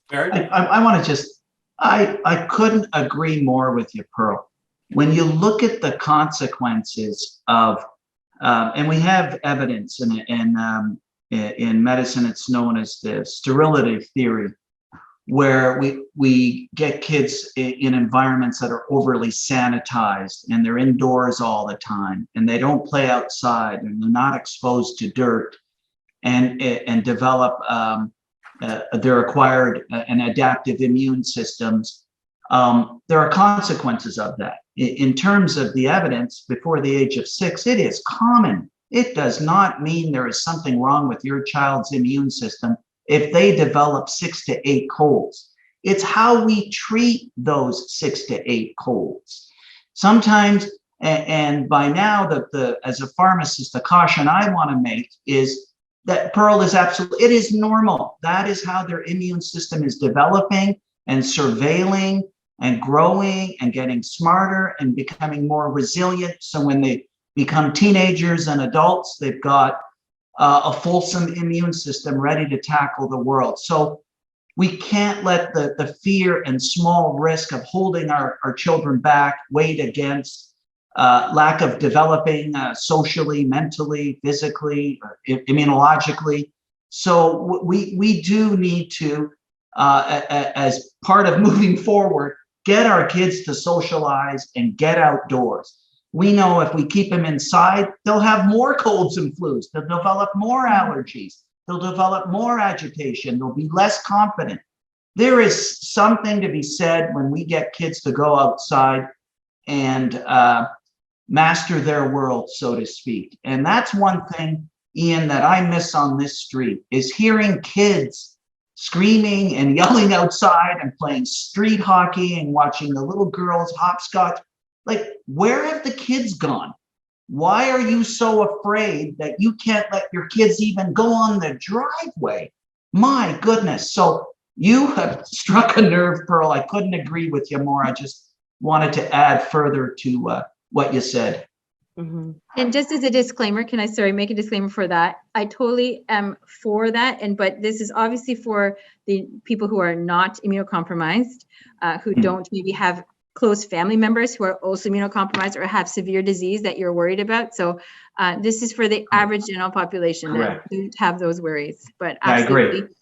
Farid? I want to just, I couldn't agree more with you, Pearl. When you look at the consequences of, and we have evidence in medicine, it's known as the sterility theory, where we get kids in environments that are overly sanitized and they're indoors all the time and they don't play outside and they're not exposed to dirt and develop their acquired and adaptive immune systems. There are consequences of that. In terms of the evidence, before the age of 6, it is common. It does not mean there is something wrong with your child's immune system if they develop 6 to 8 colds. It's how we treat those 6 to 8 colds. Sometimes, and by now, as a pharmacist, the caution I want to make is that Pearl is absolutely, it is normal. That is how their immune system is developing and surveilling and growing and getting smarter and becoming more resilient. So when they become teenagers and adults, they've got a fulsome immune system ready to tackle the world. So we can't let the fear and small risk of holding our children back weighed against lack of developing socially, mentally, physically, immunologically. So we do need to, as part of moving forward, get our kids to socialize and get outdoors. We know if we keep them inside, they'll have more colds and flus. They'll develop more allergies. They'll develop more agitation. They'll be less confident. There is something to be said when we get kids to go outside and master their world, so to speak. And that's one thing, Ian, that I miss on this street is hearing kids screaming and yelling outside and playing street hockey and watching the little girls hopscotch. Like, where have the kids gone? Why are you so afraid that you can't let your kids even go on the driveway? My goodness. So you have struck a nerve, Pearl. I couldn't agree with you more. I just wanted to add further to what you said. Mm-hmm. And just as a disclaimer, can I, make a disclaimer for that? I totally am for that. But this is obviously for the people who are not immunocompromised, who don't maybe have close family members who are also immunocompromised or have severe disease that you're worried about. So this is for the average general population that don't have those worries. But absolutely. I agree.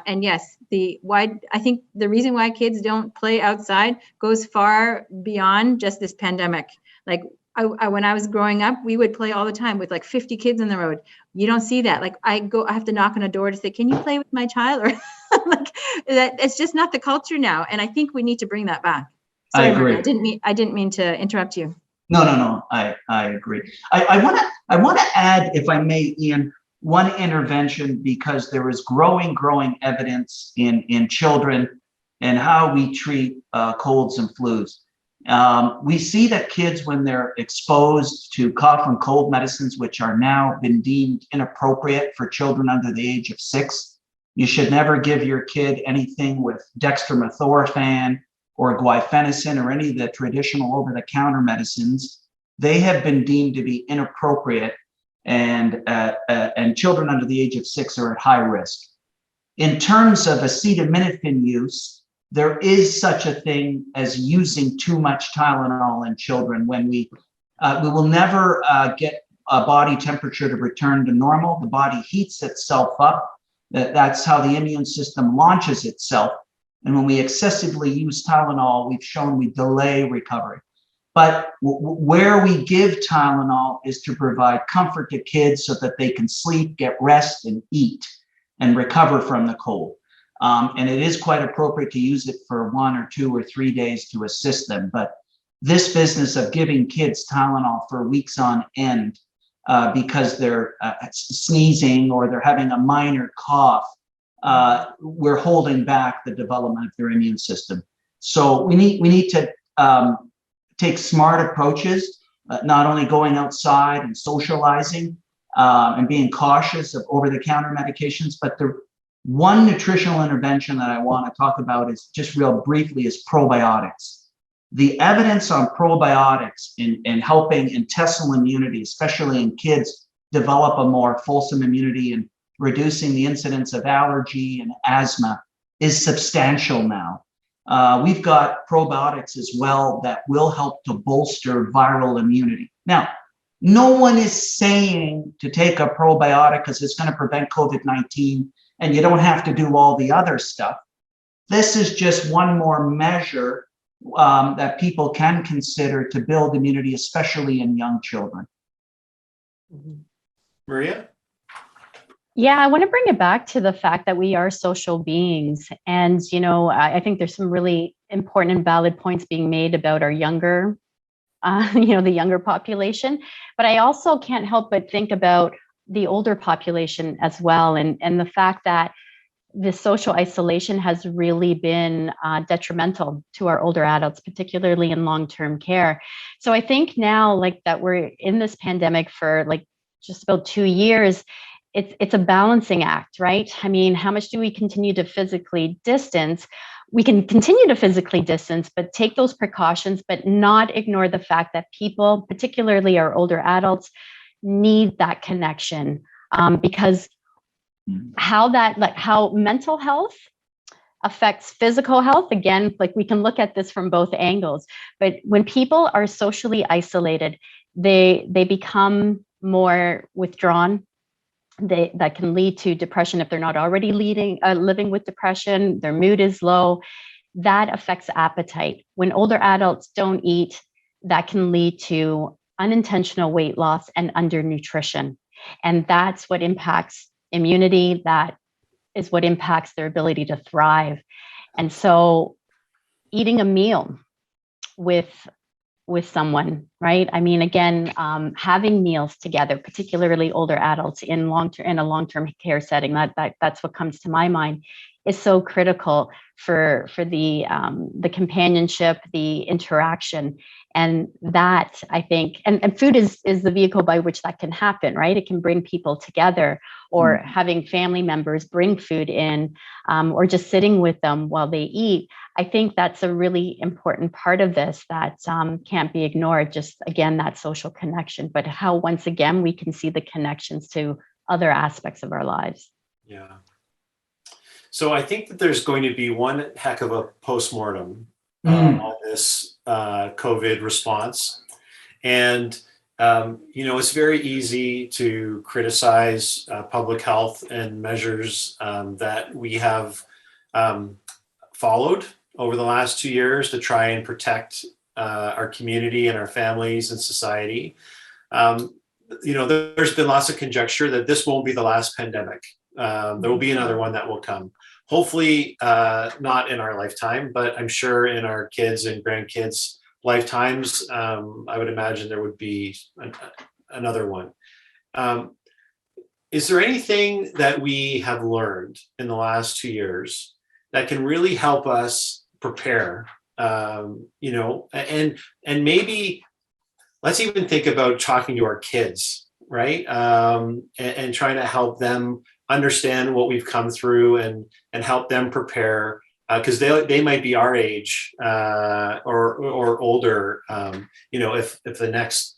And yes, I think the reason why kids don't play outside goes far beyond just this pandemic. Like when I was growing up, we would play all the time with like 50 kids on the road. You don't see that. Like I have to knock on a door to say, can you play with my child? Or like that, it's just not the culture now. And I think we need to bring that back. Sorry, I agree. Maria, I didn't mean to interrupt you. No. I agree. I want to add, if I may, Ian, one intervention, because there is growing evidence in children and how we treat colds and flus. We see that kids, when they're exposed to cough and cold medicines, which are now been deemed inappropriate for children under the age of 6, you should never give your kid anything with dextromethorphan or guaifenesin or any of the traditional over-the-counter medicines. They have been deemed to be inappropriate, and children under the age of 6 are at high risk. In terms of acetaminophen use, there is such a thing as using too much Tylenol in children. When we will never get a body temperature to return to normal. The body heats itself up. That's how the immune system launches itself. And when we excessively use Tylenol, we've shown we delay recovery. But where we give Tylenol is to provide comfort to kids so that they can sleep, get rest, and eat, and recover from the cold. And it is quite appropriate to use it for 1 or 2 or 3 days to assist them. But this business of giving kids Tylenol for weeks on end because they're sneezing or they're having a minor cough, we're holding back the development of their immune system. So we need to take smart approaches, not only going outside and socializing and being cautious of over-the-counter medications, but the one nutritional intervention that I want to talk about is just real briefly is probiotics. The evidence on probiotics in helping intestinal immunity, especially in kids, develop a more fulsome immunity and reducing the incidence of allergy and asthma is substantial now. We've got probiotics as well that will help to bolster viral immunity. Now, no one is saying to take a probiotic because it's going to prevent COVID-19 and you don't have to do all the other stuff. This is just one more measure that people can consider to build immunity, especially in young children. Maria? Yeah, I want to bring it back to the fact that we are social beings. And, I think there's some really important and valid points being made about our younger, the younger population. But I also can't help but think about the older population as well. And the fact that the social isolation has really been detrimental to our older adults, particularly in long-term care. So I think now, that we're in this pandemic for just about 2 years, it's a balancing act, right? I mean, how much do we continue to physically distance? We can continue to physically distance, but take those precautions, but not ignore the fact that people, particularly our older adults, need that connection because how mental health affects physical health. Again, like we can look at this from both angles, but when people are socially isolated, they become more withdrawn. That can lead to depression if they're not already living with depression. Their mood is low. That affects appetite. When older adults don't eat, that can lead to unintentional weight loss and undernutrition. And that's what impacts immunity. That is what impacts their ability to thrive. And so eating a meal with someone, right? I mean, again, having meals together, particularly older adults in a long-term care setting, that's what comes to my mind, is so critical for the companionship, the interaction. And that, I think, and food is the vehicle by which that can happen, right? It can bring people together, or having family members bring food in, or just sitting with them while they eat. I think that's a really important part of this that can't be ignored. Just, again, that social connection, but how, once again, we can see the connections to other aspects of our lives. Yeah. So I think that there's going to be one heck of a postmortem on this COVID response. And, it's very easy to criticize public health and measures that we have followed over the last 2 years to try and protect our community and our families and society. There's been lots of conjecture that this won't be the last pandemic. There will be another one that will come. Hopefully not in our lifetime, but I'm sure in our kids and grandkids' lifetimes, I would imagine there would be another one. Is there anything that we have learned in the last 2 years that can really help us prepare? And maybe let's even think about talking to our kids, right? And trying to help them understand what we've come through and help them prepare, because they might be our age or older. If the next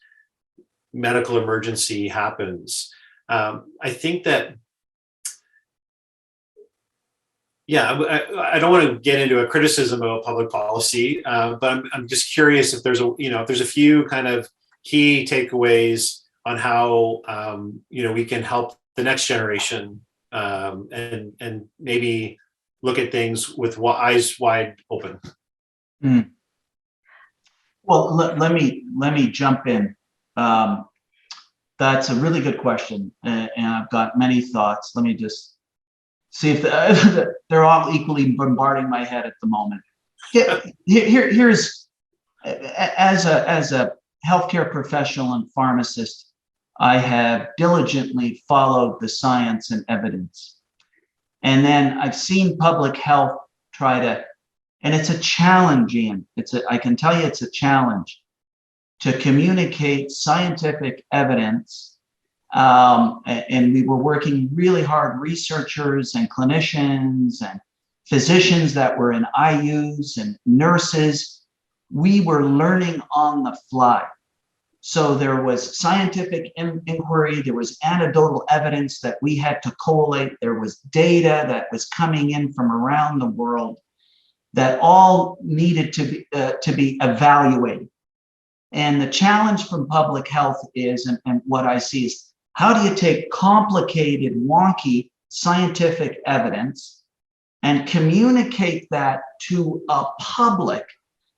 medical emergency happens, I think that. Yeah, I don't want to get into a criticism of public policy, but I'm just curious if there's a few kind of key takeaways on how we can help the next generation and maybe look at things with eyes wide open. Well, let me jump in. That's a really good question, and I've got many thoughts. Let me just see if they're all equally bombarding my head at the moment. Here's, as a healthcare professional and pharmacist, I have diligently followed the science and evidence. And then I've seen public health try to, and it's a challenge, Ian. I can tell you it's a challenge to communicate scientific evidence. And we were working really hard, researchers and clinicians and physicians that were in IUs and nurses. We were learning on the fly. So there was scientific inquiry, there was anecdotal evidence that we had to collate, there was data that was coming in from around the world that all needed to be evaluated. And the challenge from public health is, and what I see is, how do you take complicated, wonky scientific evidence and communicate that to a public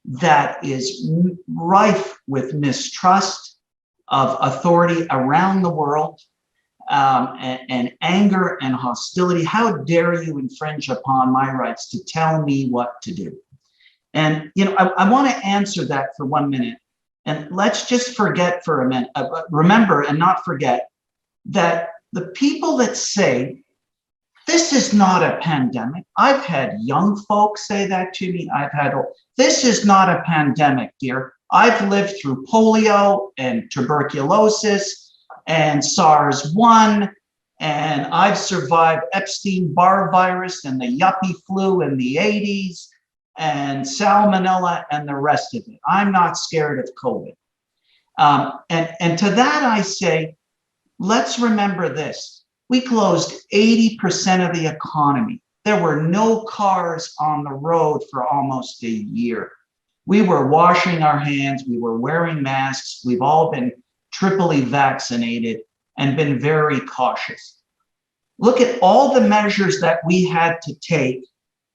that is rife with mistrust of authority around the world, and anger and hostility? How dare you infringe upon my rights to tell me what to do? And I want to answer that for 1 minute. And let's just forget for a minute, remember and not forget that the people that say, this is not a pandemic. I've had young folks say that to me. This is not a pandemic, dear. I've lived through polio and tuberculosis and SARS-1, and I've survived Epstein-Barr virus and the yuppie flu in the 80s and salmonella and the rest of it. I'm not scared of COVID. And to that I say, let's remember this. We closed 80% of the economy. there were no cars on the road for almost a year. We were washing our hands, we were wearing masks, we've all been triply vaccinated and been very cautious. Look at all the measures that we had to take,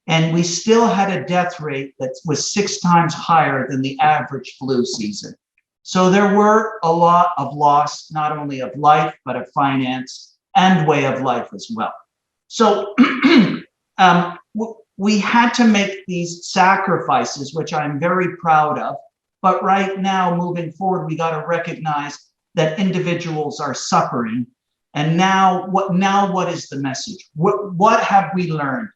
and we still had a death rate that was 6 times higher than the average flu season. So there were a lot of loss, not only of life, but of finance and way of life as well. So we had to make these sacrifices, which I'm very proud of. But right now, moving forward, we got to recognize that individuals are suffering. And now what is the message? What have we learned?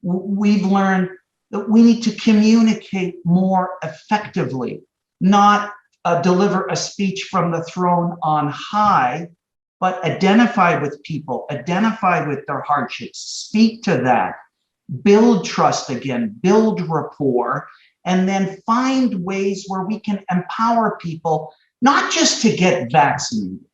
We've learned that we need to communicate more effectively, not deliver a speech from the throne on high, but identify with people, identify with their hardships, speak to that, build trust again, build rapport, and then find ways where we can empower people, not just to get vaccinated,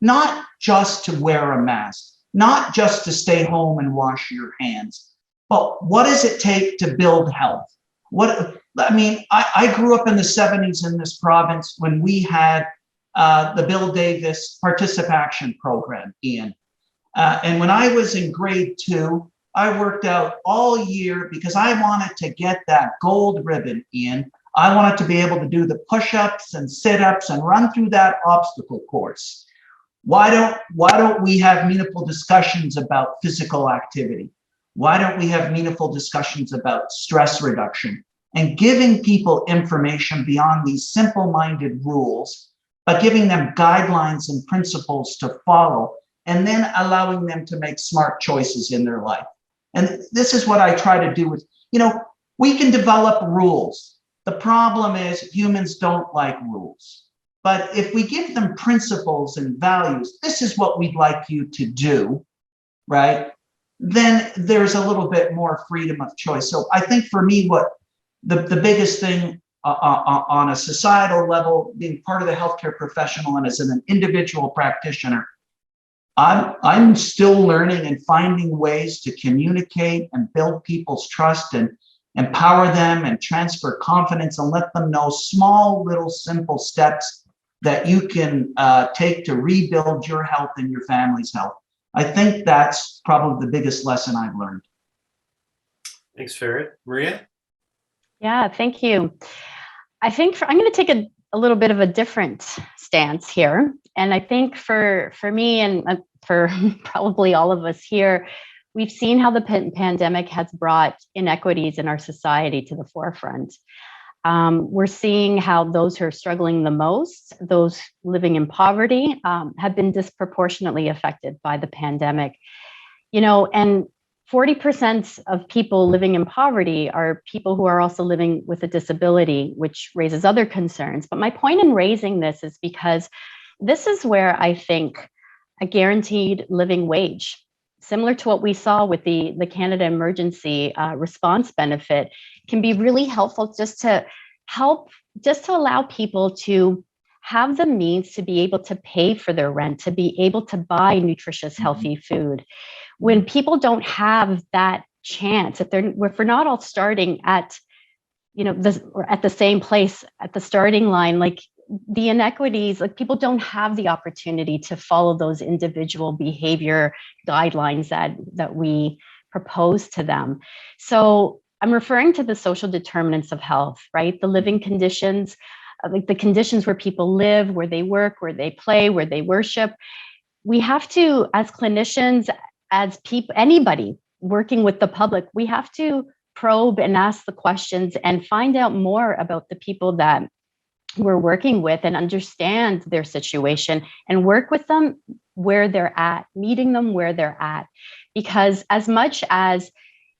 not just to wear a mask, not just to stay home and wash your hands, but what does it take to build health? I grew up in the 70s in this province when we had the Bill Davis Participation Program, Ian. And when I was in grade 2, I worked out all year because I wanted to get that gold ribbon, Ian. I wanted to be able to do the push-ups and sit-ups and run through that obstacle course. Why don't we have meaningful discussions about physical activity? Why don't we have meaningful discussions about stress reduction and giving people information beyond these simple-minded rules, but giving them guidelines and principles to follow, and then allowing them to make smart choices in their life. And this is what I try to do with, we can develop rules. The problem is humans don't like rules. But if we give them principles and values, this is what we'd like you to do, right? Then there's a little bit more freedom of choice. So I think for me, what the biggest thing on a societal level, being part of the healthcare professional and as an individual practitioner, I'm still learning and finding ways to communicate and build people's trust and empower them and transfer confidence and let them know small, little, simple steps that you can take to rebuild your health and your family's health. I think that's probably the biggest lesson I've learned. Thanks, Farid. Maria? Yeah, thank you. I think I'm going to take a little bit of a different stance here. And I think for me and for probably all of us here, we've seen how the pandemic has brought inequities in our society to the forefront. We're seeing how those who are struggling the most, those living in poverty, have been disproportionately affected by the pandemic. And 40% of people living in poverty are people who are also living with a disability, which raises other concerns. But my point in raising this is because this is where I think a guaranteed living wage, similar to what we saw with the Canada Emergency Response Benefit, can be really helpful just to allow people to have the means to be able to pay for their rent, to be able to buy nutritious, healthy food. When people don't have that chance, if we're not all starting at, at the same place at the starting line, like the inequities, like people don't have the opportunity to follow those individual behavior guidelines that we propose to them. So I'm referring to the social determinants of health, right? The living conditions, like the conditions where people live, where they work, where they play, where they worship. We have to, as clinicians, as people, anybody working with the public, we have to probe and ask the questions and find out more about the people that we're working with and understand their situation and work with them where they're at, meeting them where they're at. Because as much as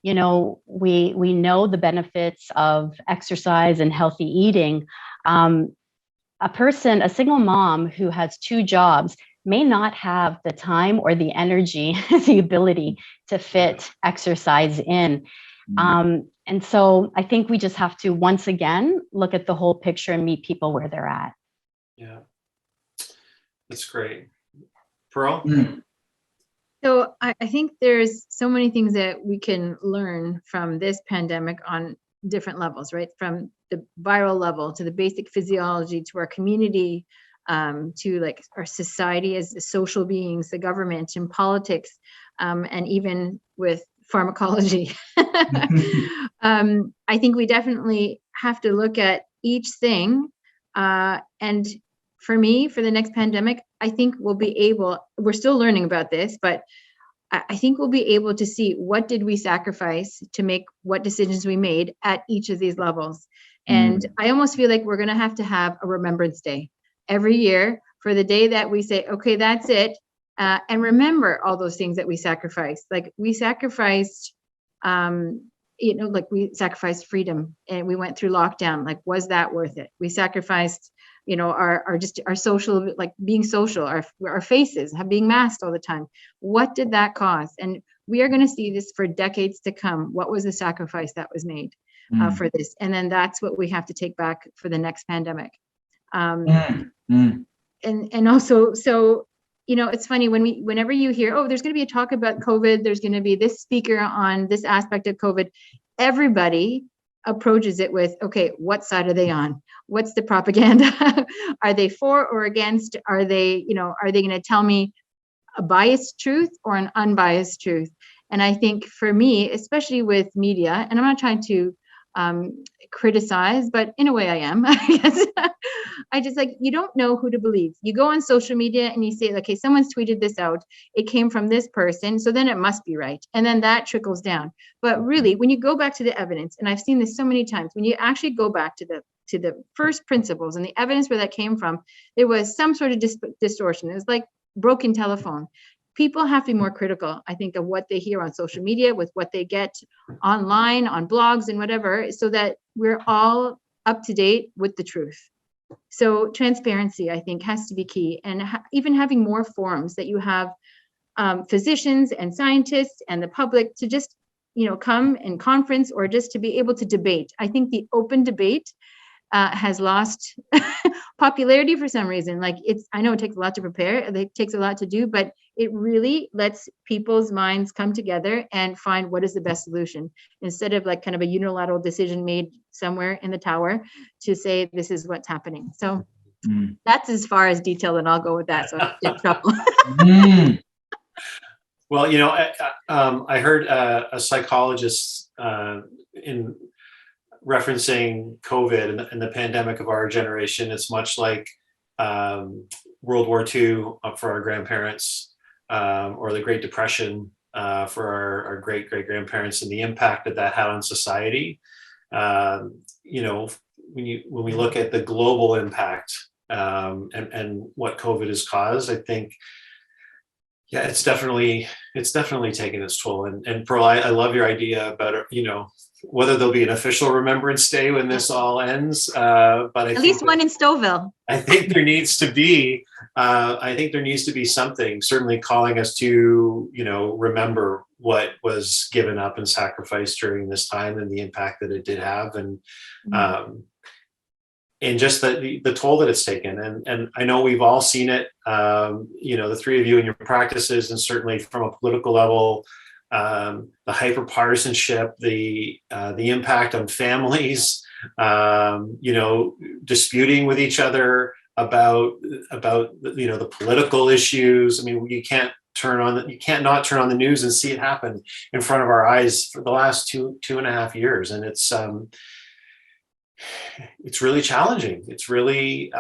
we know the benefits of exercise and healthy eating, a single mom who has 2 jobs may not have the time or the energy, the ability to fit exercise in. And so I think we just have to, once again, look at the whole picture and meet people where they're at. Yeah, that's great. Pearl? So I think there's so many things that we can learn from this pandemic on different levels, right? From the viral level to the basic physiology to our community, to like our society as social beings, the government and politics, and even with pharmacology. I think we definitely have to look at each thing. And for me, for the next pandemic, I think we're still learning about this, but I think we'll be able to see what did we sacrifice to make what decisions we made at each of these levels. And I almost feel like we're going to have a remembrance day every year for the day that we say, okay, that's it. And remember all those things that we sacrificed. Like we sacrificed, like we sacrificed freedom and we went through lockdown. Like, was that worth it? We sacrificed, our social, like being social, our faces, being masked all the time. What did that cost? And we are going to see this for decades to come. What was the sacrifice that was made for this? And then that's what we have to take back for the next pandemic. And also, so, it's funny whenever you hear, oh, there's going to be a talk about COVID, there's going to be this speaker on this aspect of COVID, everybody approaches it with, okay, what side are they on? What's the propaganda? Are they for or against? Are they going to tell me a biased truth or an unbiased truth? And I think for me, especially with media, and I'm not trying to criticize, but in a way I am, I guess. I just you don't know who to believe. You go on social media and you say, okay, someone's tweeted this out. It came from this person, so then it must be right. And then that trickles down. But really, when you go back to the evidence, and I've seen this so many times, when you actually go back to the first principles and the evidence where that came from, there was some sort of distortion. It was like broken telephone. People have to be more critical, I think, of what they hear on social media, with what they get online, on blogs and whatever, so that we're all up to date with the truth. So transparency, I think, has to be key. And even having more forums that you have physicians and scientists and the public to just, come and conference, or just to be able to debate. I think the open debate has lost popularity for some reason. I know it takes a lot to prepare, it takes a lot to do, but it really lets people's minds come together and find what is the best solution, instead of kind of a unilateral decision made somewhere in the tower to say, this is what's happening. So that's as far as detail that I'll go with that. So I get trouble. Well, I heard a psychologist in referencing COVID and the pandemic of our generation. It's much like World War II for our grandparents, or the Great Depression for our great-great-grandparents, and the impact that had on society. When we look at the global impact and what COVID has caused, I think, yeah, it's definitely taken its toll. And Pearl, I love your idea about whether there'll be an official Remembrance Day when this all ends, but at least one in Stouffville. I think there needs to be. I think there needs to be something, certainly calling us to, remember what was given up and sacrificed during this time and the impact that it did have, and just the toll that it's taken. And I know we've all seen it. The three of you in your practices, and certainly from a political level. The hyperpartisanship, the impact on families, disputing with each other about the political issues. I mean, you can't not turn on the news and see it happen in front of our eyes for the last two and a half years, and it's really challenging. It's really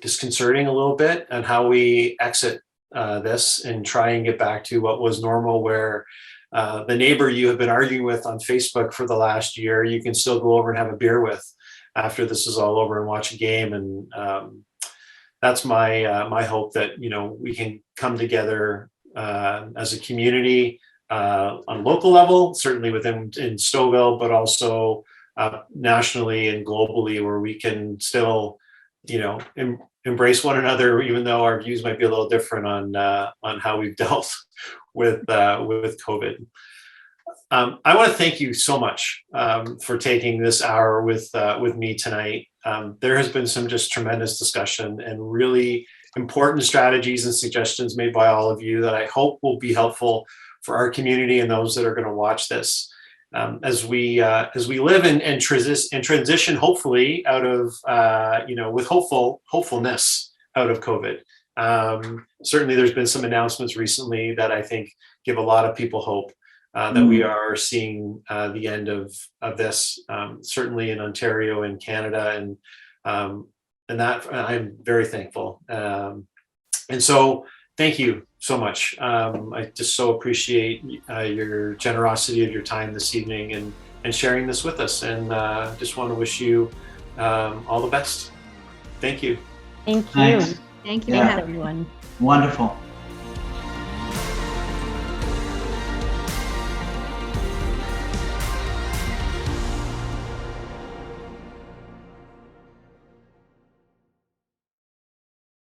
disconcerting a little bit, and how we exit this and try and get back to what was normal, where the neighbor you have been arguing with on Facebook for the last year, you can still go over and have a beer with after this is all over and watch a game. And that's my hope, that we can come together as a community on a local level, certainly in Stouffville, but also nationally and globally, where we can still embrace one another, even though our views might be a little different on how we've dealt with COVID. I want to thank you so much for taking this hour with me tonight. There has been some just tremendous discussion and really important strategies and suggestions made by all of you that I hope will be helpful for our community and those that are going to watch this. As we live and transition, hopefully, out of with hopefulness out of COVID. Certainly, there's been some announcements recently that I think give a lot of people hope that we are seeing the end of this. Certainly in Ontario and Canada, and that I'm very thankful. And so, thank you so much. I just so appreciate your generosity of your time this evening and sharing this with us. And just want to wish you all the best. Thank you. Thank you. Thanks. Thank you. Yeah. for having me. Everyone. Wonderful.